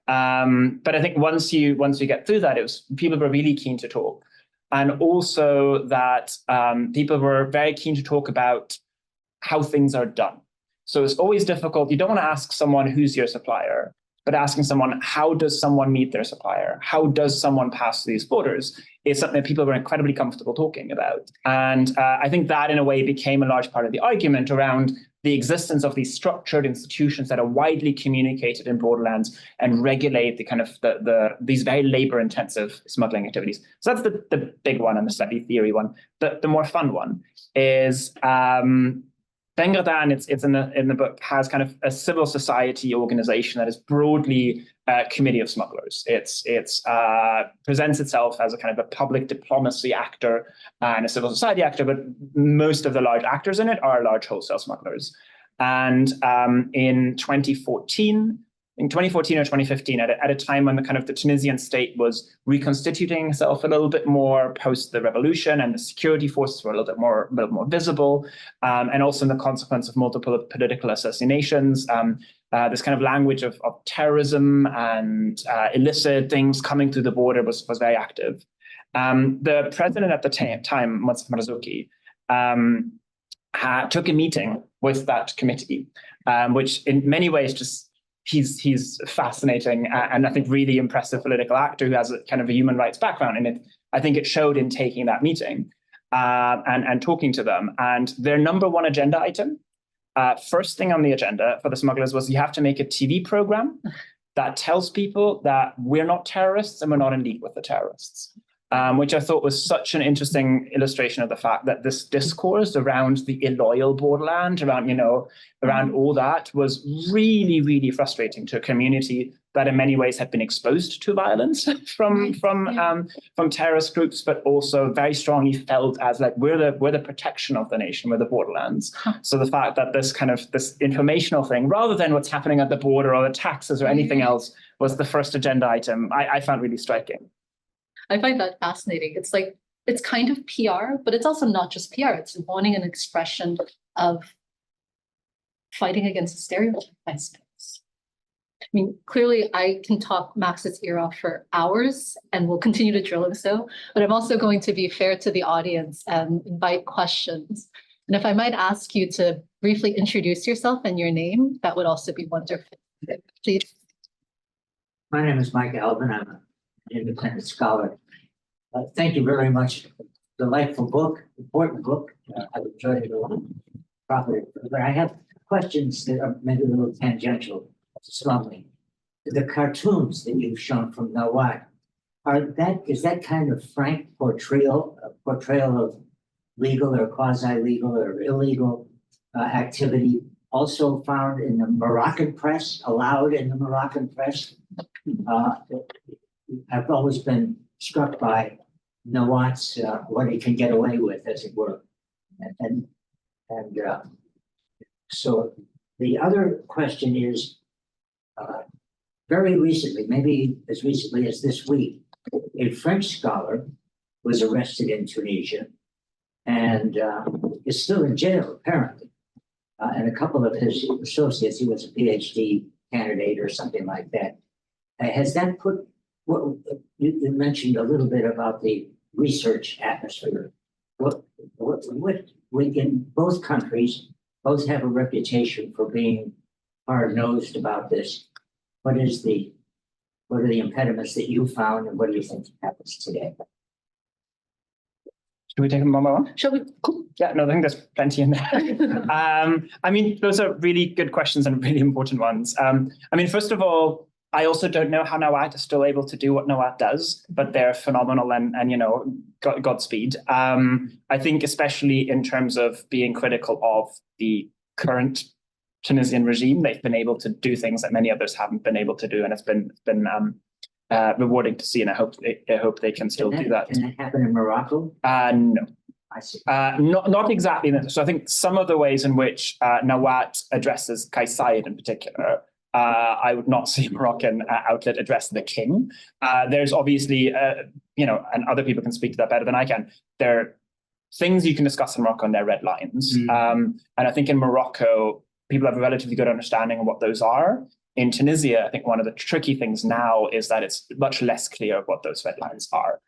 [SPEAKER 2] But I think once you get through that, people were really keen to talk. And also that people were very keen to talk about how things are done. So it's always difficult. You don't want to ask someone who's your supplier, but asking someone, how does someone meet their supplier? How does someone pass these borders? Is something that people were incredibly comfortable talking about. And I think that in a way became a large part of the argument around the existence of these structured institutions that are widely communicated in borderlands and regulate the kind of these very labor-intensive smuggling activities. So that's the big one and the slightly theory one. The more fun one is Bengerdan, it's in the book, has kind of a civil society organization that is broadly a committee of smugglers. It's presents itself as a kind of a public diplomacy actor and a civil society actor, but most of the large actors in it are large wholesale smugglers. And in 2014, in 2014 or 2015, at a time when the Tunisian state was reconstituting itself a little bit more post the revolution, and the security forces were a little bit more visible, and also in the consequence of multiple political assassinations, this kind of language of terrorism and illicit things coming through the border was very active. The president at the time, Monsef Marzouki, took a meeting with that committee, which in many ways just he's fascinating and I think really impressive political actor who has a kind of a human rights background. And I think it showed in taking that meeting and talking to them. And their number one agenda item, first thing on the agenda for the smugglers, was you have to make a TV program that tells people that we're not terrorists and we're not in league with the terrorists. Which I thought was such an interesting illustration of the fact that this discourse around the illoyal borderland, around all that, was really, really frustrating to a community that in many ways had been exposed to violence from terrorist groups, but also very strongly felt as like we're the protection of the nation, we're the borderlands. So the fact that this informational thing, rather than what's happening at the border or the taxes or anything else, was the first agenda item, I found really striking.
[SPEAKER 3] I find that fascinating. It's like, it's kind of PR, but it's also not just PR. It's wanting an expression of fighting against a stereotype, I suppose. I mean, clearly I can talk Max's ear off for hours and will continue to drill him so, but I'm also going to be fair to the audience and invite questions. And if I might ask you to briefly introduce yourself and your name, that would also be wonderful. Please.
[SPEAKER 4] My name is Mike Alvin. I'm an independent scholar. Thank you very much. Delightful book, important book. I've enjoyed it a lot. Profited. But I have questions that are maybe a little tangential to smuggling. The cartoons that you've shown from Nawat, is that kind of frank portrayal of legal or quasi-legal or illegal activity also found in the Moroccan press, allowed in the Moroccan press? I've always been struck by Nawat's what he can get away with, as it were, and so the other question is, very recently, maybe as recently as this week, a French scholar was arrested in Tunisia and is still in jail apparently, and a couple of his associates. He was a PhD candidate or something like that. Has that put? Well, you mentioned a little bit about the research atmosphere. What in both countries, both have a reputation for being hard-nosed about this. What are the impediments that you found, and what do you think happens today?
[SPEAKER 2] Should we take them one by one?
[SPEAKER 3] Shall we? Cool.
[SPEAKER 2] Yeah, no, I think there's plenty in there. I mean, those are really good questions and really important ones. I mean, first of all, I also don't know how Nawat is still able to do what Nawat does, but they're phenomenal and Godspeed. I think especially in terms of being critical of the current Tunisian regime, they've been able to do things that many others haven't been able to do, and it's been rewarding to see. And I hope they can still do that.
[SPEAKER 4] Can that happen in Morocco?
[SPEAKER 2] No.
[SPEAKER 4] I see.
[SPEAKER 2] Not exactly. So I think some of the ways in which Nawat addresses Kais Saied in particular, I would not see a Moroccan outlet address the king. There's obviously, and other people can speak to that better than I can. There are things you can discuss in Morocco and they're red lines. And I think in Morocco, people have a relatively good understanding of what those are. In Tunisia, I think one of the tricky things now is that it's much less clear what those red lines are.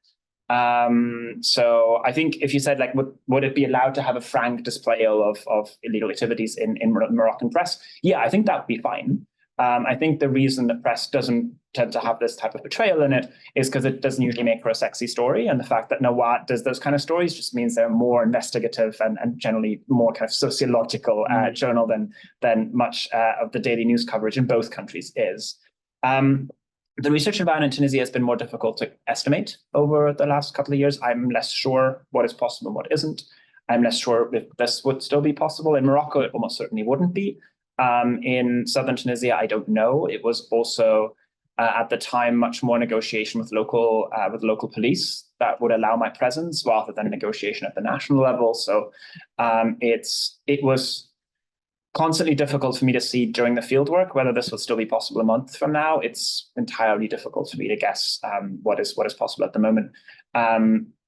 [SPEAKER 2] So I think if you said, like, would it be allowed to have a frank display of illegal activities in Moroccan press? Yeah, I think that would be fine. I think the reason the press doesn't tend to have this type of portrayal in it is because it doesn't usually make for a sexy story. And the fact that Nawat does those kind of stories just means they're more investigative and generally more kind of sociological journal than much of the daily news coverage in both countries is. The research environment in Tunisia has been more difficult to estimate over the last couple of years. I'm less sure what is possible and what isn't. I'm less sure if this would still be possible. In Morocco, it almost certainly wouldn't be. In southern Tunisia, I don't know. It was also at the time much more negotiation with local police that would allow my presence rather than negotiation at the national level. So it was constantly difficult for me to see during the fieldwork whether this would still be possible a month from now. It's entirely difficult for me to guess what is possible at the moment.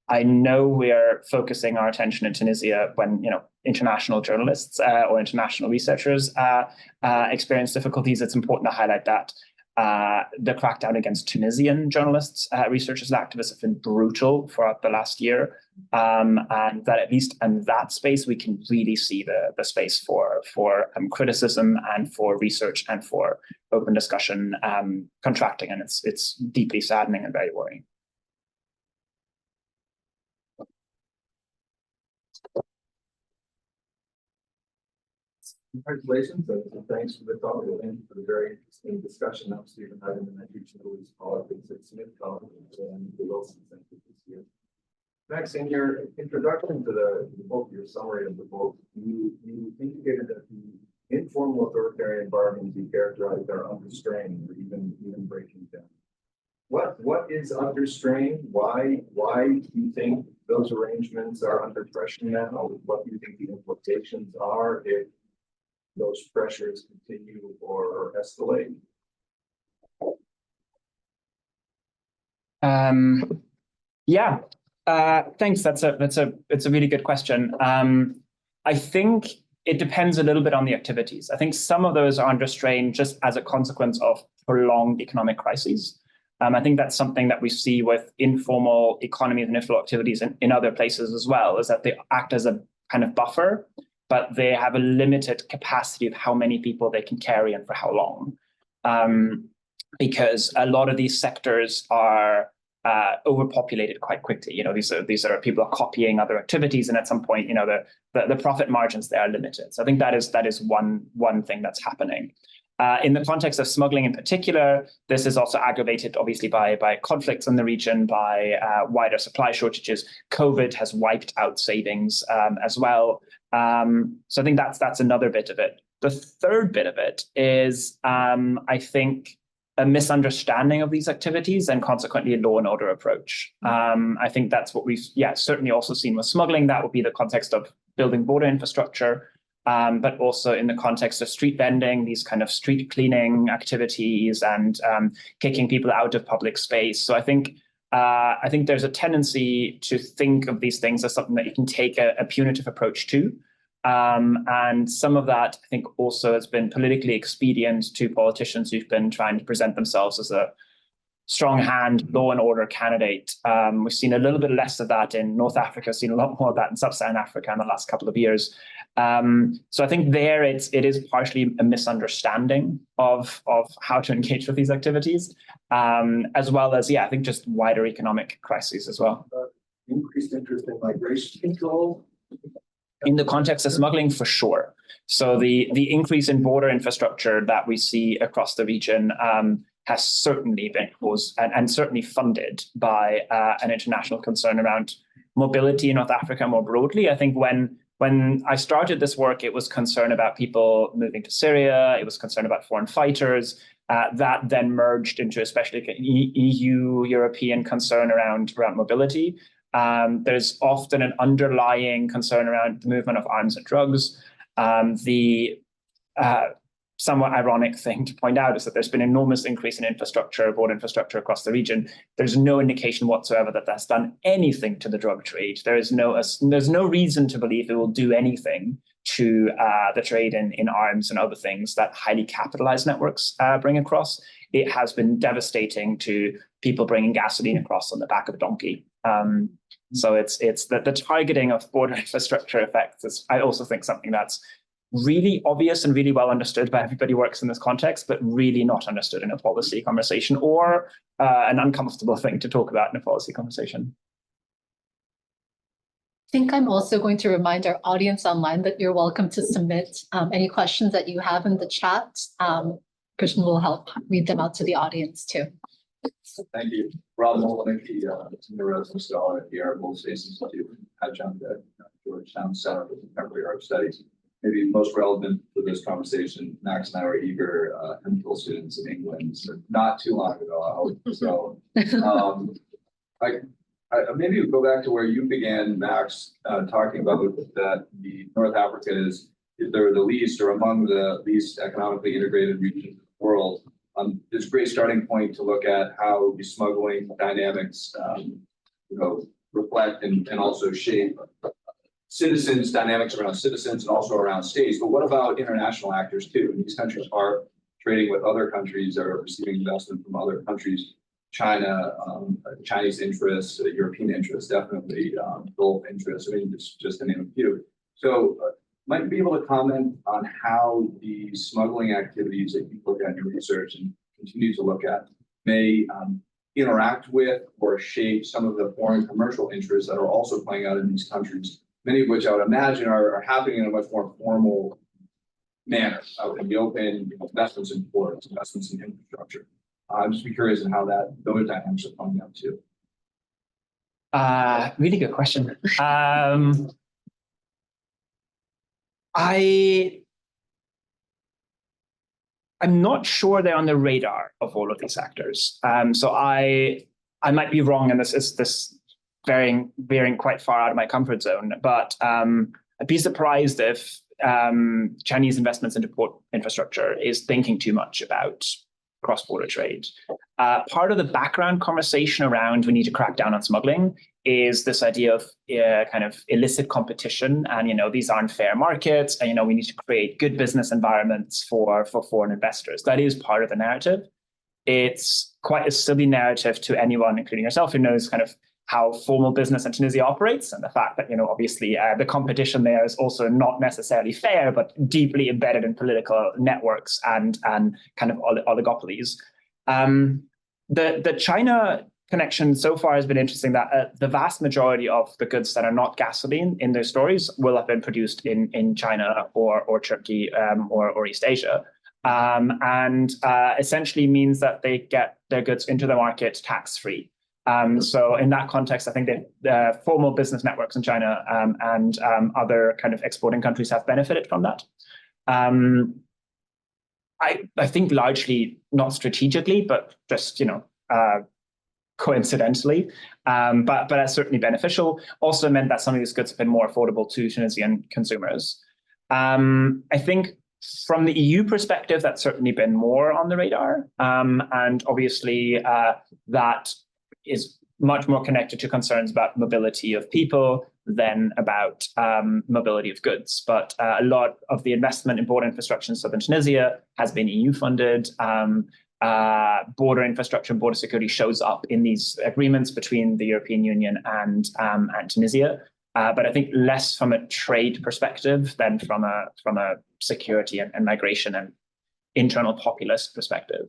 [SPEAKER 2] I know we're focusing our attention in Tunisia when international journalists or international researchers experience difficulties. It's important to highlight that the crackdown against Tunisian journalists, researchers, and activists have been brutal throughout the last year, and that at least in that space we can really see the space for criticism and for research and for open discussion contracting, and it's deeply saddening and very worrying.
[SPEAKER 5] Congratulations, and thanks for the talk and for the very interesting discussion. I'm Stephen Hyden, and I teach Middle East politics at Smith College and the Wilson Center this year. Max, in your introduction to the book, your summary of the book, you indicated that the informal authoritarian bargains you characterized are under strain or even breaking down. What is under strain? Why do you think those arrangements are under pressure now? What do you think the implications are if those pressures continue or escalate?
[SPEAKER 2] Thanks. It's a really good question. I think it depends a little bit on the activities. I think some of those are under strain just as a consequence of prolonged economic crises. I think that's something that we see with informal economies and informal activities in other places as well, is that they act as a kind of buffer, but they have a limited capacity of how many people they can carry and for how long. Because a lot of these sectors are overpopulated quite quickly. These are people are copying other activities, and at some point, the profit margins there are limited. So I think that is one thing that's happening. In the context of smuggling in particular, this is also aggravated, obviously, by conflicts in the region, by wider supply shortages. COVID has wiped out savings as well. So I think that's another bit of it. The third bit of it is, I think, a misunderstanding of these activities and consequently a law and order approach. I think that's what we've certainly also seen with smuggling. That would be the context of building border infrastructure. But also in the context of street vending, these kind of street cleaning activities and kicking people out of public space. So I think there's a tendency to think of these things as something that you can take a punitive approach to. And some of that, I think, also has been politically expedient to politicians who've been trying to present themselves as a strong hand law and order candidate. We've seen a little bit less of that in North Africa, seen a lot more of that in Sub-Saharan Africa in the last couple of years. So I think there it is partially a misunderstanding of how to engage with these activities, as well as, I think just wider economic crises as well.
[SPEAKER 5] Increased interest in migration control?
[SPEAKER 2] In the context of smuggling, for sure. So the increase in border infrastructure that we see across the region has certainly been caused and certainly funded by an international concern around mobility in North Africa more broadly. I think when I started this work, it was concern about people moving to Syria. It was concern about foreign fighters. That then merged into especially EU, European concern around mobility. There's often an underlying concern around the movement of arms and drugs. The somewhat ironic thing to point out is that there's been an enormous increase in border infrastructure across the region. There's no indication whatsoever that that's done anything to the drug trade. There's no reason to believe it will do anything to the trade in arms and other things that highly capitalized networks bring across. It has been devastating to people bringing gasoline across on the back of a donkey. So it's the targeting of border infrastructure effects is, I also think, something that's really obvious and really well understood by everybody who works in this context, but really not understood in a policy conversation, or an uncomfortable thing to talk about in a policy conversation.
[SPEAKER 3] I think I'm also going to remind our audience online that you're welcome to submit any questions that you have in the chat. Christian will help read them out to the audience too.
[SPEAKER 5] Thank you. Rob Molinicki, Senior Resident Scholar at the Arab World Studies Institute, adjunct at Georgetown Center for Contemporary Arab Studies. Maybe most relevant for this conversation, Max and I were eager MPhil students in England not too long ago, I hope. So I maybe go back to where you began, Max, talking about that the North Africa is they're the least or among the least economically integrated regions of the world. It's a great starting point to look at how the smuggling dynamics, reflect and also shape citizens, dynamics around citizens and also around states. But what about international actors too? And these countries are trading with other countries that are receiving investment from other countries. China, Chinese interests, European interests, definitely Gulf interests. I mean, just to name a few. So, might you be able to comment on how the smuggling activities that you look at in your research and continue to look at may interact with or shape some of the foreign commercial interests that are also playing out in these countries, many of which I would imagine are happening in a much more formal manner out in the open, investments in ports, investments in infrastructure. I'm just curious on how those dynamics are playing out too.
[SPEAKER 2] Really good question. I'm not sure they're on the radar of all of these actors. So I might be wrong, and this is veering quite far out of my comfort zone. But I'd be surprised if Chinese investments into port infrastructure is thinking too much about cross-border trade. Part of the background conversation around we need to crack down on smuggling is this idea of kind of illicit competition, and these aren't fair markets, and we need to create good business environments for foreign investors. That is part of the narrative. It's quite a silly narrative to anyone, including yourself, who knows kind of how formal business in Tunisia operates, and the fact that obviously the competition there is also not necessarily fair, but deeply embedded in political networks and kind of oligopolies. The China connection so far has been interesting, that the vast majority of the goods that are not gasoline in their stories will have been produced in China or Turkey or East Asia, and essentially means that they get their goods into the market tax-free. So in that context, I think that the formal business networks in China and other kind of exporting countries have benefited from that. I think largely not strategically, but just coincidentally, but that's certainly beneficial. Also meant that some of these goods have been more affordable to Tunisian consumers. I think from the EU perspective, that's certainly been more on the radar, and obviously that is much more connected to concerns about mobility of people than about mobility of goods. But a lot of the investment in border infrastructure in southern Tunisia has been EU funded. Border infrastructure and border security shows up in these agreements between the European Union and Tunisia. But I think less from a trade perspective than from a security and migration and internal populist perspective.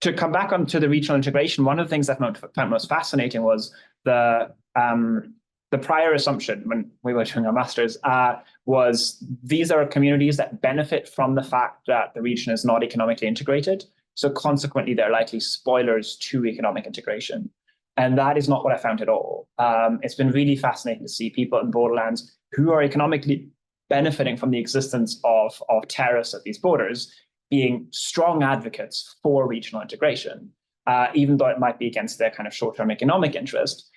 [SPEAKER 2] To come back onto the regional integration, one of the things I found most fascinating was the prior assumption when we were doing our masters was these are communities that benefit from the fact that the region is not economically integrated. So consequently, they're likely spoilers to economic integration. And that is not what I found at all. It's been really fascinating to see people in borderlands who are economically benefiting from the existence of tariffs at these borders being strong advocates for regional integration, even though it might be against their kind of short-term economic interest,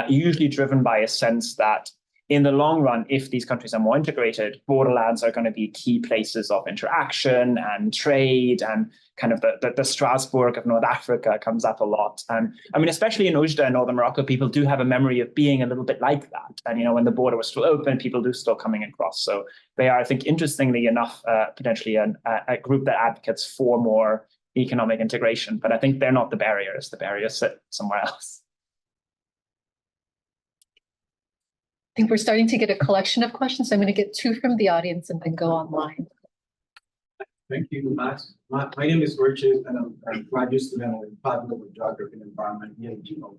[SPEAKER 2] usually driven by a sense that in the long run, if these countries are more integrated, borderlands are going to be key places of interaction and trade, and kind of the Strasbourg of North Africa comes up a lot. And I mean, especially in Oujda in northern Morocco, people do have a memory of being a little bit like that. And, when the border was still open, people do still coming across. So they are, I think, interestingly enough, potentially a group that advocates for more economic integration. But I think they're not the barriers. The barriers sit somewhere else.
[SPEAKER 3] I think we're starting to get a collection of questions. I'm going to get 2 from the audience and then go online.
[SPEAKER 6] Thank you, Max. My name is Richard, and I'm a graduate student in the Department of Geography and Environment here in GOV.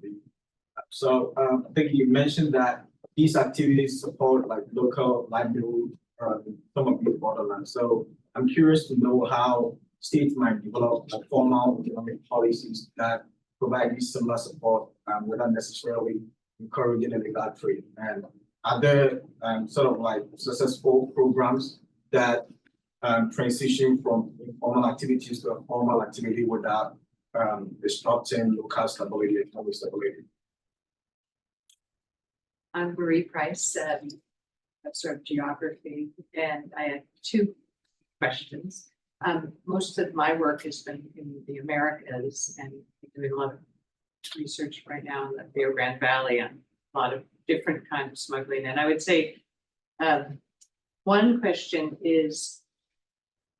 [SPEAKER 6] So I think you mentioned that these activities support like local livelihood, some of these borderlands. So I'm curious to know how states might develop formal economic policies that provide this similar support without necessarily encouraging illegal trade. And are there sort of like successful programs that transition from informal activities to a formal activity without disrupting local stability and economic stability?
[SPEAKER 7] I'm Marie Price. professor of geography, and I have two questions. Most of my work has been in the Americas, and I'm doing a lot of research right now in the Rio Grande Valley on a lot of different kinds of smuggling. And I would say one question is,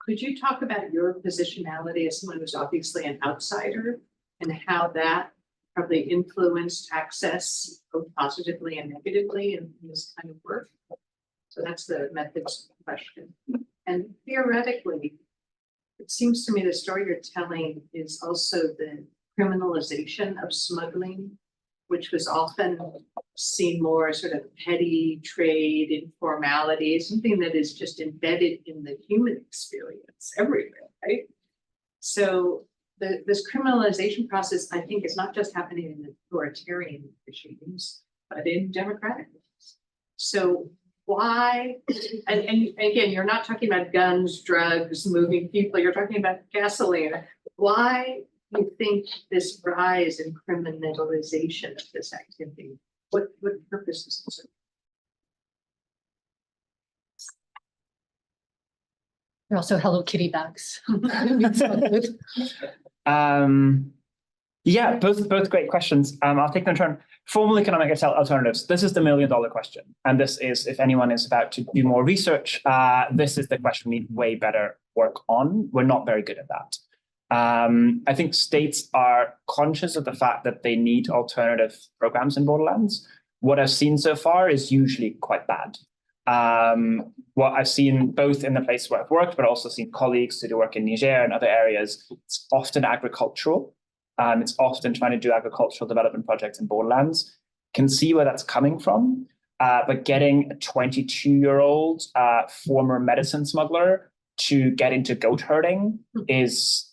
[SPEAKER 7] could you talk about your positionality as someone who's obviously an outsider and how that probably influenced access both positively and negatively in this kind of work? So that's the methods question. And theoretically, it seems to me the story you're telling is also the criminalization of smuggling, which was often seen more as sort of petty trade, informality, something that is just embedded in the human experience everywhere, right? So this criminalization process, I think, is not just happening in authoritarian regimes, but in democratic ones. So why, and again, you're not talking about guns, drugs, moving people, you're talking about gasoline. Why do you think this rise in criminalization of this activity? What purpose is it serve?
[SPEAKER 3] There are also Hello Kitty bags. It's not good.
[SPEAKER 2] Yeah, both great questions. I'll take them in turn. Formal economic alternatives. This is the $1 million question. And this is, if anyone is about to do more research, this is the question we need way better work on. We're not very good at that. I think states are conscious of the fact that they need alternative programs in borderlands. What I've seen so far is usually quite bad. What I've seen both in the place where I've worked, but also seen colleagues who do work in Niger and other areas, it's often agricultural. It's often trying to do agricultural development projects in borderlands. Can see where that's coming from, but getting a 22-year-old former medicine smuggler to get into goat herding is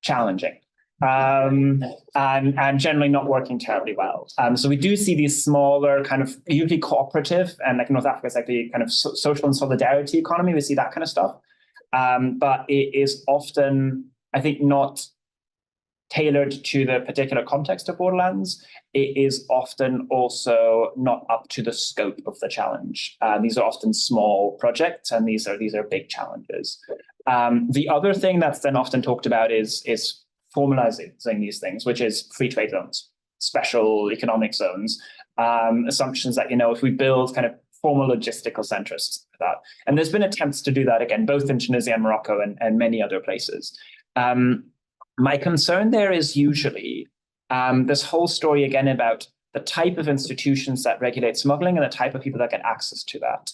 [SPEAKER 2] challenging and generally not working terribly well. So we do see these smaller kind of usually cooperative, and like North Africa is like the kind of social and solidarity economy. We see that kind of stuff, but it is often, I think, not tailored to the particular context of borderlands. It is often also not up to the scope of the challenge. These are often small projects, and these are big challenges. The other thing that's then often talked about is formalizing these things, which is free trade zones, special economic zones, assumptions that, if we build kind of formal logistical centers for that. And there's been attempts to do that again, both in Tunisia and Morocco and many other places. My concern there is usually this whole story again about the type of institutions that regulate smuggling and the type of people that get access to that,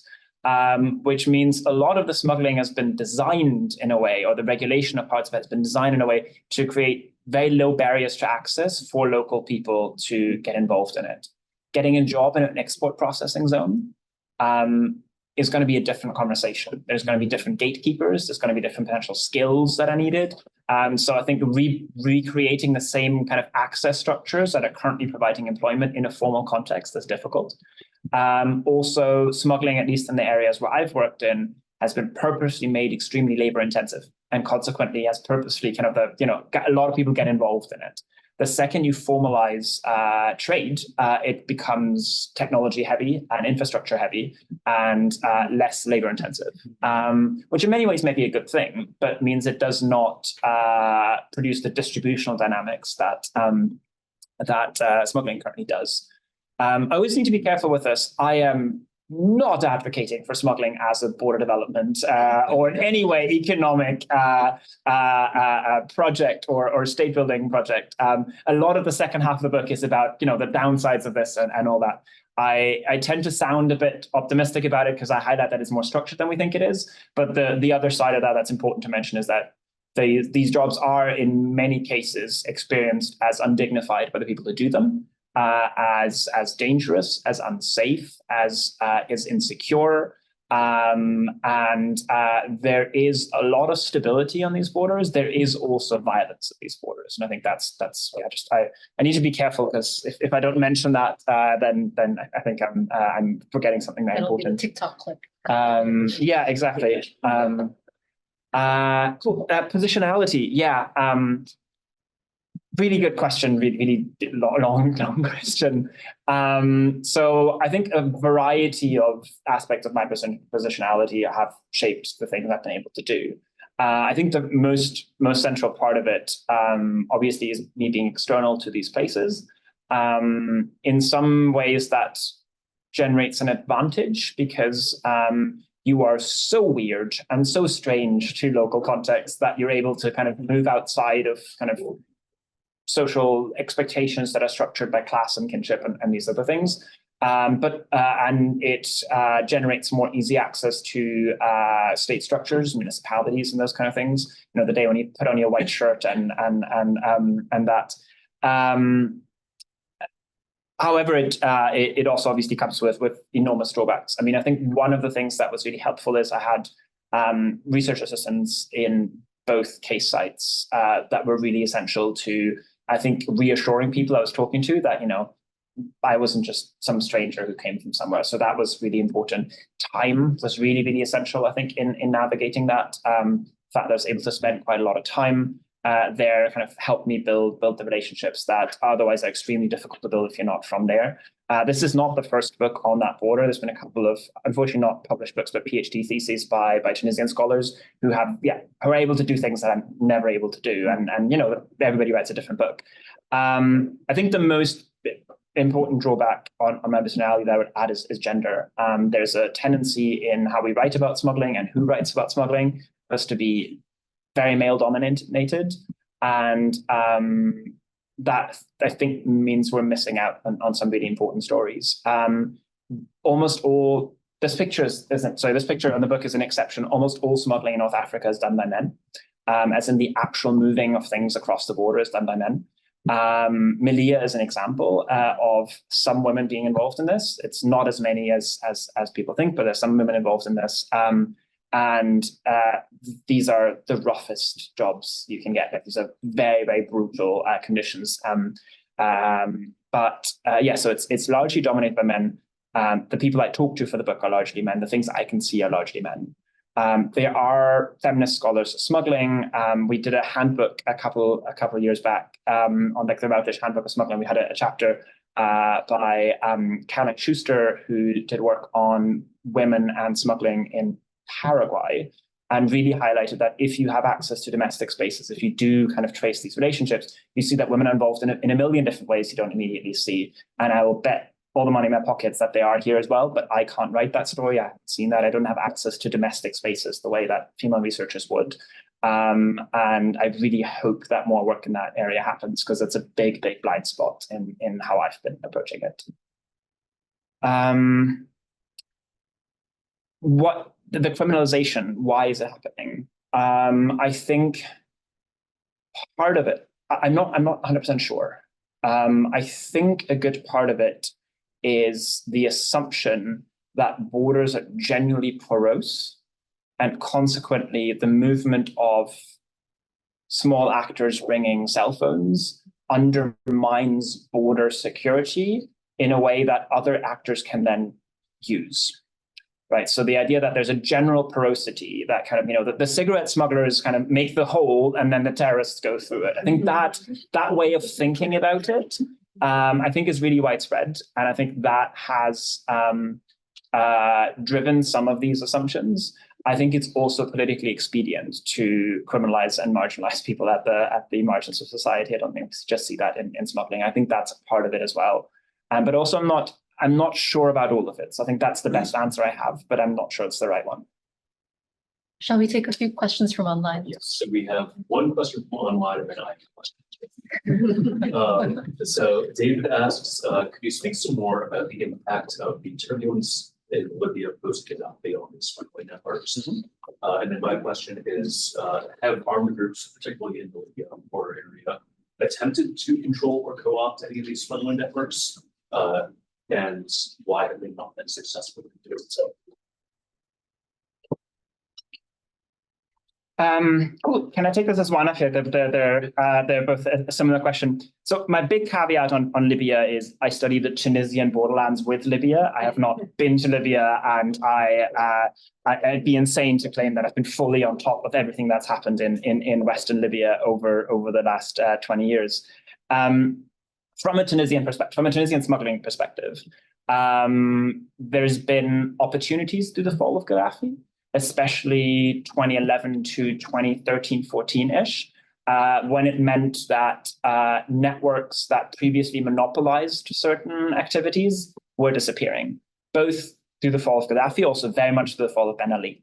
[SPEAKER 2] which means a lot of the smuggling has been designed in a way, or the regulation of parts of it has been designed in a way to create very low barriers to access for local people to get involved in it. Getting a job in an export processing zone is going to be a different conversation. There's going to be different gatekeepers. There's going to be different potential skills that are needed. So I think recreating the same kind of access structures that are currently providing employment in a formal context is difficult. Also, smuggling, at least in the areas where I've worked in, has been purposely made extremely labor intensive, and consequently has purposely kind of a lot of people get involved in it. The second you formalize trade, it becomes technology heavy and infrastructure heavy and less labor intensive, which in many ways may be a good thing, but means it does not produce the distributional dynamics that smuggling currently does. I always need to be careful with this. I am not advocating for smuggling as a border development or in any way economic project or state building project. A lot of the second half of the book is about the downsides of this and all that. I tend to sound a bit optimistic about it because I highlight that it's more structured than we think it is. But the other side of that that's important to mention is that these jobs are in many cases experienced as undignified by the people who do them. As dangerous, as unsafe, as insecure, and there is a lot of stability on these borders. There is also violence at these borders, and I think that's I need to be careful because if I don't mention that, then I think I'm forgetting something very
[SPEAKER 3] It'll
[SPEAKER 2] important.
[SPEAKER 3] be a TikTok clip.
[SPEAKER 2] Yeah, exactly. Cool. Positionality. Yeah. Really good question, really long question. So I think a variety of aspects of my positionality have shaped the things I've been able to do. I think the most central part of it, obviously, is me being external to these places. In some ways, that generates an advantage because you are so weird and so strange to local contexts that you're able to kind of move outside of kind of social expectations that are structured by class and kinship and these other things. And it generates more easy access to state structures, municipalities, and those kind of things. You know, the day when you put on your white shirt and that. However, it also obviously comes with enormous drawbacks. I mean, I think one of the things that was really helpful is I had research assistants in both case sites that were really essential to, I think, reassuring people I was talking to that, you know, I wasn't just some stranger who came from somewhere. So that was really important. Time was really, really essential, I think, in navigating that. The fact that I was able to spend quite a lot of time there kind of helped me build the relationships that otherwise are extremely difficult to build if you're not from there. This is not the first book on that border. There's been a couple of, unfortunately not published books, but PhD theses by Tunisian scholars who are able to do things that I'm never able to do. And you know, everybody writes a different book. I think the most important drawback on my personality that I would add is gender. There's a tendency in how we write about smuggling and who writes about smuggling for us to be very male dominated, and that I think means we're missing out on some really important stories. Almost all this picture this picture on the book is an exception. Almost all smuggling in North Africa is done by men, as in the actual moving of things across the border is done by men. Melilla is an example of some women being involved in this. It's not as many as people think, but there's some women involved in this. And these are the roughest jobs you can get. These are very, very brutal conditions. So it's largely dominated by men. The people I talk to for the book are largely men. The things I can see are largely men. There are feminist scholars of smuggling. We did a handbook a couple of years back on like the Routish Handbook of Smuggling. We had a chapter by Caroline Schuster, who did work on women and smuggling in Paraguay, and really highlighted that if you have access to domestic spaces, if you do kind of trace these relationships, you see that women are involved in a million different ways you don't immediately see. And I will bet all the money in my pockets that they are here as well, but I can't write that story. I haven't seen that. I don't have access to domestic spaces the way that female researchers would. And I really hope that more work in that area happens, because it's a big, big blind spot in how I've been approaching it. The criminalization, why is it happening? I think part of it, I'm not 100% sure. I think a good part of it is the assumption that borders are genuinely porous, and consequently the movement of small actors bringing cell phones undermines border security in a way that other actors can then use. Right, so the idea that there's a general porosity that kind of, you know, that the cigarette smugglers kind of make the hole and then the terrorists go through it. I think that way of thinking about it, I think is really widespread. And I think that has driven some of these assumptions. I think it's also politically expedient to criminalize and marginalize people at the margins of society. I don't think we just see that in smuggling. I think that's a part of it as well. But also I'm not sure about all of it. So I think that's the best answer I have, but I'm not sure it's the right one.
[SPEAKER 3] Shall we take a few questions from online?
[SPEAKER 8] Yes, so we have one question from online and then I have a question. So David asks, could you speak some more about the impact of the turbulence in Libya post-Gaddafi on the smuggling networks? And then my question is, have armed groups, particularly in the Libya border area, attempted to control or co-opt any of these smuggling networks? And why have they not been successful in doing so?
[SPEAKER 2] Cool. Can I take this as one? Actually, they're both a similar question. So my big caveat on Libya is I study the Tunisian borderlands with Libya. I have not been to Libya, and I'd be insane to claim that I've been fully on top of everything that's happened in Western Libya over the last 20 years. From a Tunisian perspective, from a Tunisian smuggling perspective, there's been opportunities through the fall of Gaddafi, especially 2011 to 2013, 14-ish, when it meant that networks that previously monopolized certain activities were disappearing, both through the fall of Gaddafi, also very much through the fall of Ben Ali.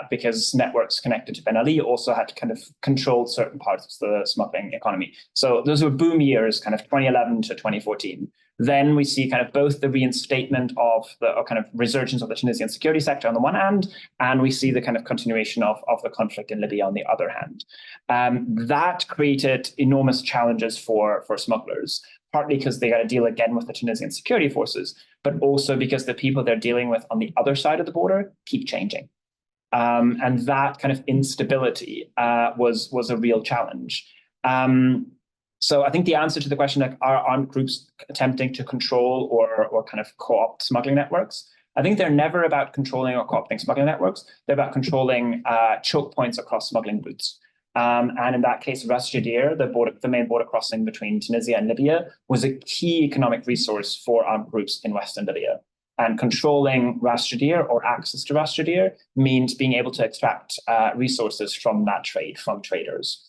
[SPEAKER 2] Because networks connected to Ben Ali also had to kind of control certain parts of the smuggling economy. So those were boom years, kind of 2011 to 2014. Then we see kind of both the reinstatement of the kind of resurgence of the Tunisian security sector on the one hand, and we see the kind of continuation of the conflict in Libya on the other hand. That created enormous challenges for smugglers, partly because they got to deal again with the Tunisian security forces, but also because the people they're dealing with on the other side of the border keep changing. And that kind of instability was a real challenge. So I think the answer to the question, like, are armed groups attempting to control or kind of co-opt smuggling networks? I think they're never about controlling or co-opting smuggling networks. They're about controlling choke points across smuggling routes. And in that case, Ras Jadir, the main border crossing between Tunisia and Libya, was a key economic resource for armed groups in Western Libya. And controlling Ras Jadir or access to Ras Jadir means being able to extract resources from that trade, from traders.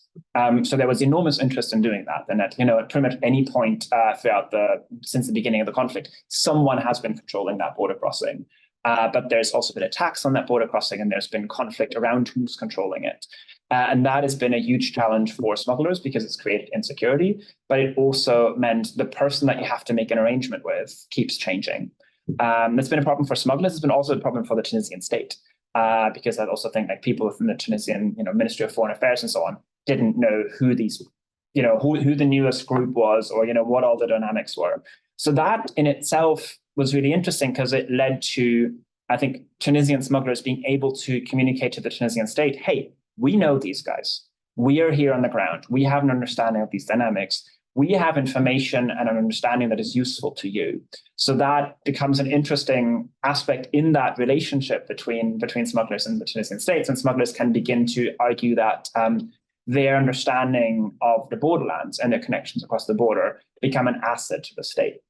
[SPEAKER 2] So there was enormous interest in doing that. And at pretty much any point since the beginning of the conflict, someone has been controlling that border crossing. But there's also been attacks on that border crossing, and there's been conflict around who's controlling it. And that has been a huge challenge for smugglers because it's created insecurity, but it also meant the person that you have to make an arrangement with keeps changing. That's been a problem for smugglers. It's been also a problem for the Tunisian state, because I also think like people within the Tunisian, Ministry of Foreign Affairs and so on didn't know who these, who the newest group was, or what all the dynamics were. So that in itself was really interesting because it led to, I think, Tunisian smugglers being able to communicate to the Tunisian state, hey, we know these guys. We are here on the ground. We have an understanding of these dynamics. We have information and an understanding that is useful to you. So that becomes an interesting aspect in that relationship between smugglers and the Tunisian states. And smugglers can begin to argue that their understanding of the borderlands and their connections across the border become an asset to the state.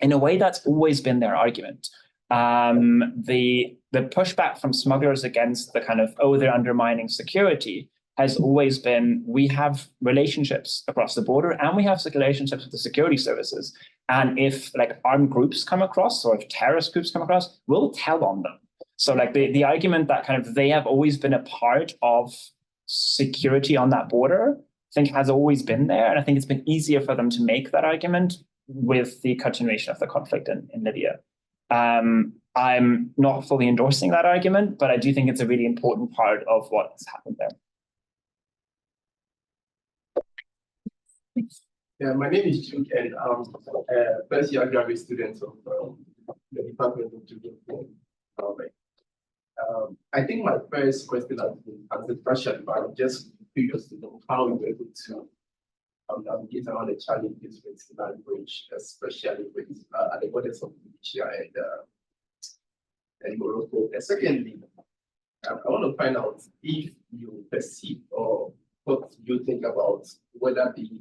[SPEAKER 2] In a way, that's always been their argument. The pushback from smugglers against the kind of, they're undermining security has always been, we have relationships across the border and we have relationships with the security services. And if like armed groups come across or if terrorist groups come across, we'll tell on them. So like the argument that kind of they have always been a part of security on that border, I think has always been there. And I think it's been easier for them to make that argument with the continuation of the conflict in Libya. I'm not fully endorsing that argument, but I do think it's a really important part of what has happened there.
[SPEAKER 5] Yeah, my name is Jude, and I'm a first-year graduate student of the Department of Geography. I think my first question has been answered partially, but I'm just curious to know how you were able to navigate around the challenges with language, especially with at the borders of Tunisia and Morocco. And secondly, I want to find out if you perceive or what you think about whether the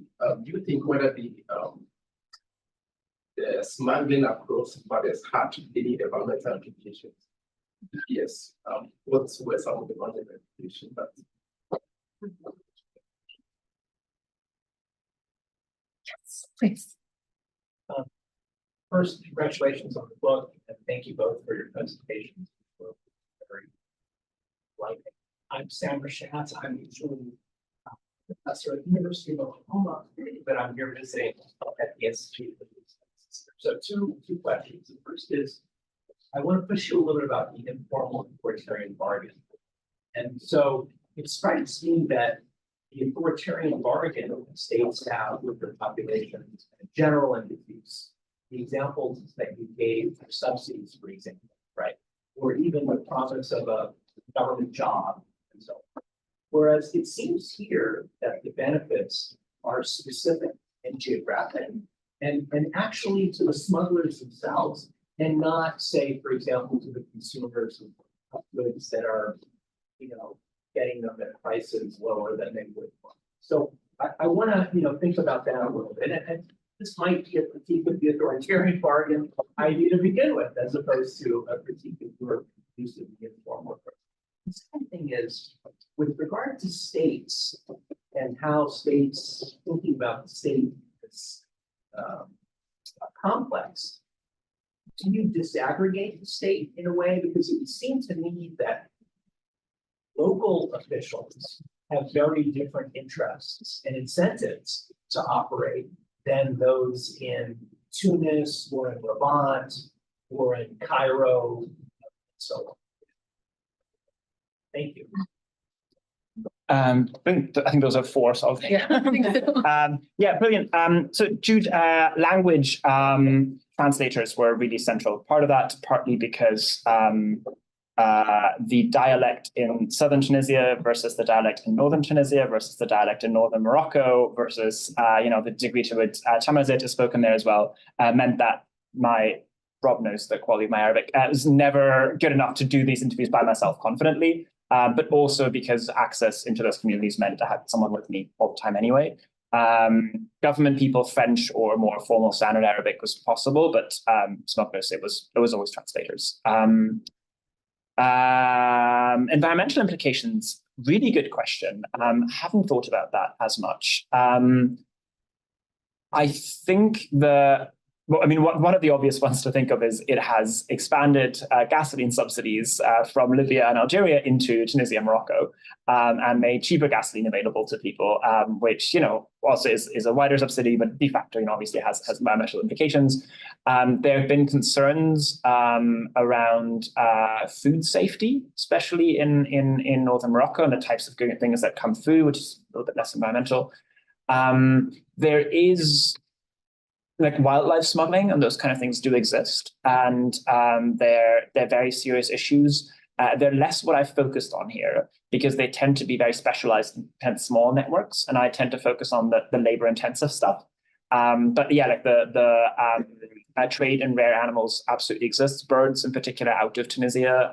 [SPEAKER 5] smuggling across borders had any environmental implications. Yes, what were some of the environmental implications that?
[SPEAKER 3] Please.
[SPEAKER 9] First, congratulations on the book, and thank you both for your presentations. Very enlightening. I'm Sam Rashatz. I'm usually professor at the University of Oklahoma, but I'm here visiting at the Institute of Studies. So two questions. The first is, I want to push you a little bit about the informal authoritarian bargain. And so it strikes me that the authoritarian bargain that states have with their populations and general entities, the examples that you gave for subsidies, for example, right? Or even the promise of a government job and so on. Whereas it seems here that the benefits are specific and geographic and actually to the smugglers themselves, and not, say, for example, to the consumers of goods that are, getting them at prices lower than they would want. So I want to, think about that a little bit. And this might be a critique of the authoritarian bargain idea to begin with, as opposed to a critique of your use of the informal approach. The second thing is, with regard to states and how states, thinking about the state is complex, do you disaggregate the state in a way? Because it would seem to me that local officials have very different interests and incentives to operate than those in Tunis or in Levant or in Cairo and so on. Thank you.
[SPEAKER 2] I think those are four. So
[SPEAKER 3] Yeah, I think so.
[SPEAKER 2] yeah, brilliant. So Jude, language translators were really central. Part of that, partly because the dialect in southern Tunisia versus the dialect in northern Tunisia versus the dialect in northern Morocco versus the degree to which Tamazight is spoken there as well, meant that Rob knows the quality of my Arabic. Was never good enough to do these interviews by myself confidently, but also because access into those communities meant I had someone with me all the time anyway. Government people, French or more formal standard Arabic was possible, but Smugglers, it was always translators. Environmental implications, really good question. Haven't thought about that as much. I think one of the obvious ones to think of is it has expanded gasoline subsidies from Libya and Algeria into Tunisia and Morocco, and made cheaper gasoline available to people, which also is a wider subsidy, but de facto obviously has environmental implications. There have been concerns around food safety, especially in northern Morocco, and the types of things that come through, which is a little bit less environmental. There is wildlife smuggling, and those kind of things do exist, and they're very serious issues. They're less what I've focused on here because they tend to be very specialized and small networks, and I tend to focus on the labor-intensive stuff. But yeah, the trade in rare animals absolutely exists. Birds, in particular, out of Tunisia.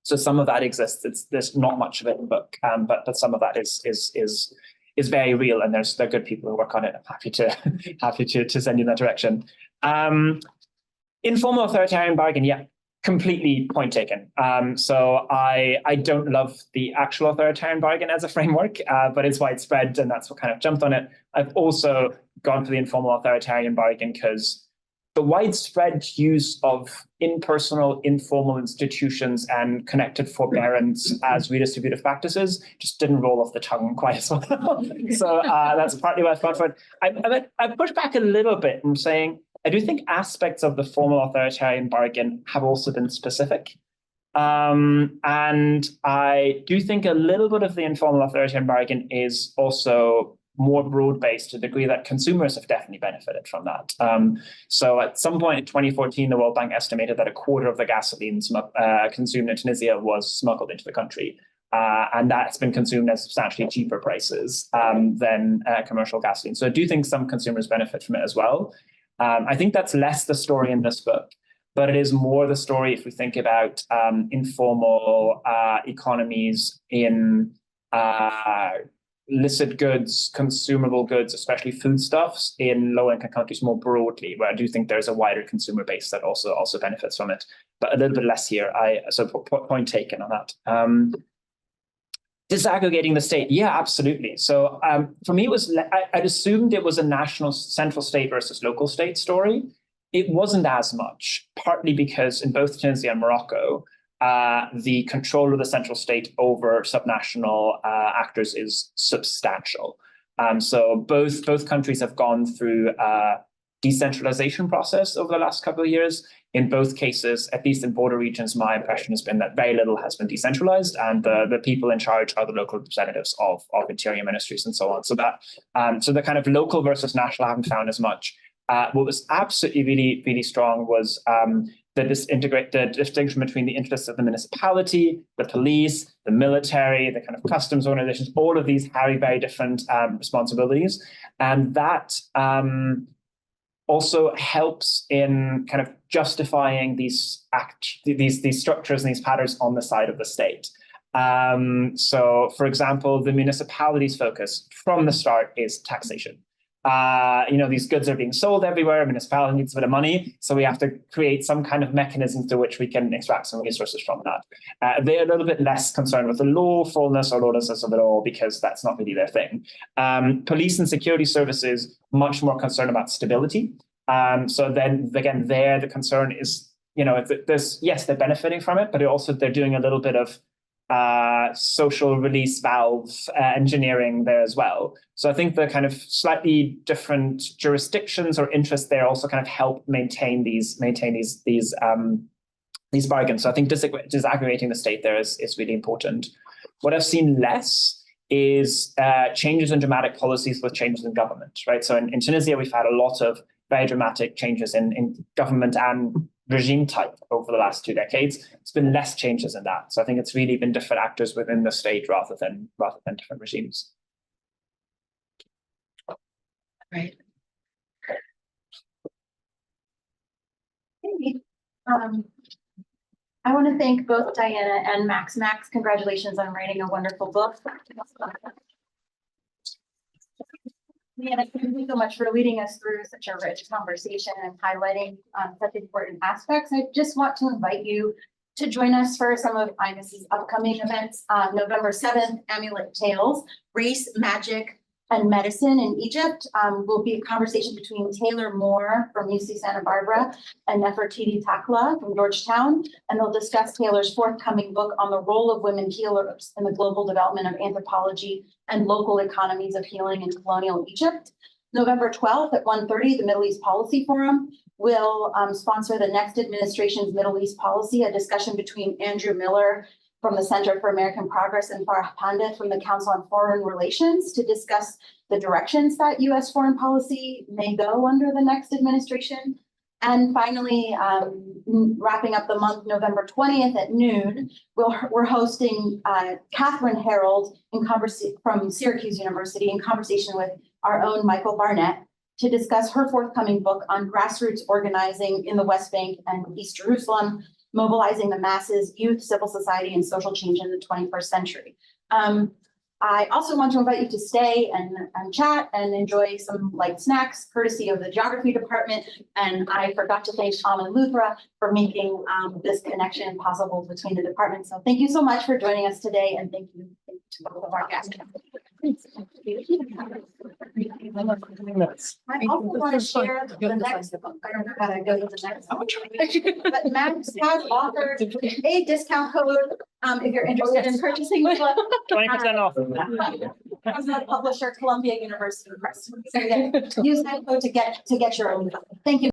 [SPEAKER 2] So some of that exists. There's not much of it in the book, but some of that is very real, and there are good people who work on it. I'm happy to send you in that direction. Informal authoritarian bargain, yeah, completely point taken. So I don't love the actual authoritarian bargain as a framework, but it's widespread, and that's what kind of jumped on it. I've also gone for the informal authoritarian bargain because the widespread use of impersonal, informal institutions and connected forbearance as redistributive practices just didn't roll off the tongue quite as well. So that's partly why I've gone for it. I pushed back a little bit in saying I do think aspects of the formal authoritarian bargain have also been specific. And I do think a little bit of the informal authoritarian bargain is also more broad-based to the degree that consumers have definitely benefited from that. So at some point in 2014, the World Bank estimated that a quarter of the gasoline consumed in Tunisia was smuggled into the country. And that's been consumed at substantially cheaper prices than commercial gasoline. So I do think some consumers benefit from it as well. I think that's less the story in this book, but it is more the story if we think about informal economies in illicit goods, consumable goods, especially foodstuffs in low-income countries more broadly, where I do think there's a wider consumer base that also benefits from it, but a little bit less here. So point taken on that. Disaggregating the state, yeah, absolutely. So for me, I'd assumed it was a national central state versus local state story. It wasn't as much, partly because in both Tunisia and Morocco, the control of the central state over subnational actors is substantial. So both countries have gone through a decentralization process over the last couple of years. In both cases, at least in border regions, my impression has been that very little has been decentralized, and the people in charge are the local representatives of interior ministries and so on. So that so the kind of local versus national I haven't found as much. What was absolutely really strong was the distinction between the interests of the municipality, the police, the military, the kind of customs organizations. All of these have very different responsibilities, and that also helps in kind of justifying these structures and these patterns on the side of the state. So for example, the municipality's focus from the start is taxation. These goods are being sold everywhere. A municipality needs a bit of money, so we have to create some kind of mechanism through which we can extract some resources from that. They're a little bit less concerned with the lawfulness or lawlessness of it all because that's not really their thing. Police and security services, much more concerned about stability. So then again, there the concern is, yes, they're benefiting from it, but also they're doing a little bit of social release valve engineering there as well. So I think the kind of slightly different jurisdictions or interests there also kind of help maintain these bargains. So I think disaggregating the state there is really important. What I've seen less is changes in dramatic policies with changes in government, right? So in Tunisia, we've had a lot of very dramatic changes in government and regime type over the last 2 decades. It's been less changes in that. So I think it's really been different actors within the state rather than different regimes.
[SPEAKER 3] Right.
[SPEAKER 1] I want to thank both Diana and Max. Max, congratulations on writing a wonderful book. Diana, thank you so much for leading us through such a rich conversation and highlighting such important aspects. I just want to invite you to join us for some of INIS's upcoming events. November 7th, Amulet Tales, Race, Magic, and Medicine in Egypt will be a conversation between Taylor Moore from UC Santa Barbara and Nefertiti Takla from Georgetown, and they'll discuss Taylor's forthcoming book on the role of women healers in the global development of anthropology and local economies of healing in colonial Egypt. November 12th at 1:30, the Middle East Policy Forum will sponsor the next administration's Middle East policy, a discussion between Andrew Miller from the Center for American Progress and Farah Pandit from the Council on Foreign Relations to discuss the directions that U.S. foreign policy may go under the next administration. And finally, wrapping up the month, November 20th at noon, we're hosting Catherine Harold from Syracuse University in conversation with our own Michael Barnett to discuss her forthcoming book on grassroots organizing in the West Bank and East Jerusalem, mobilizing the masses, youth, civil society, and social change in the 21st century. I also want to invite you to stay and chat and enjoy some light snacks, courtesy of the geography department. And I forgot to thank Tom and Luthra for making this connection possible between the departments. So thank you so much for joining us today, and thank you to both of our guests. I also want to share the next book. I don't know how to go to the next one. But Max has authored a discount code if you're interested in purchasing the book.
[SPEAKER 2] 20% off.
[SPEAKER 1] From the publisher, Columbia University Press. So yeah, use that code to get your own book. Thank you.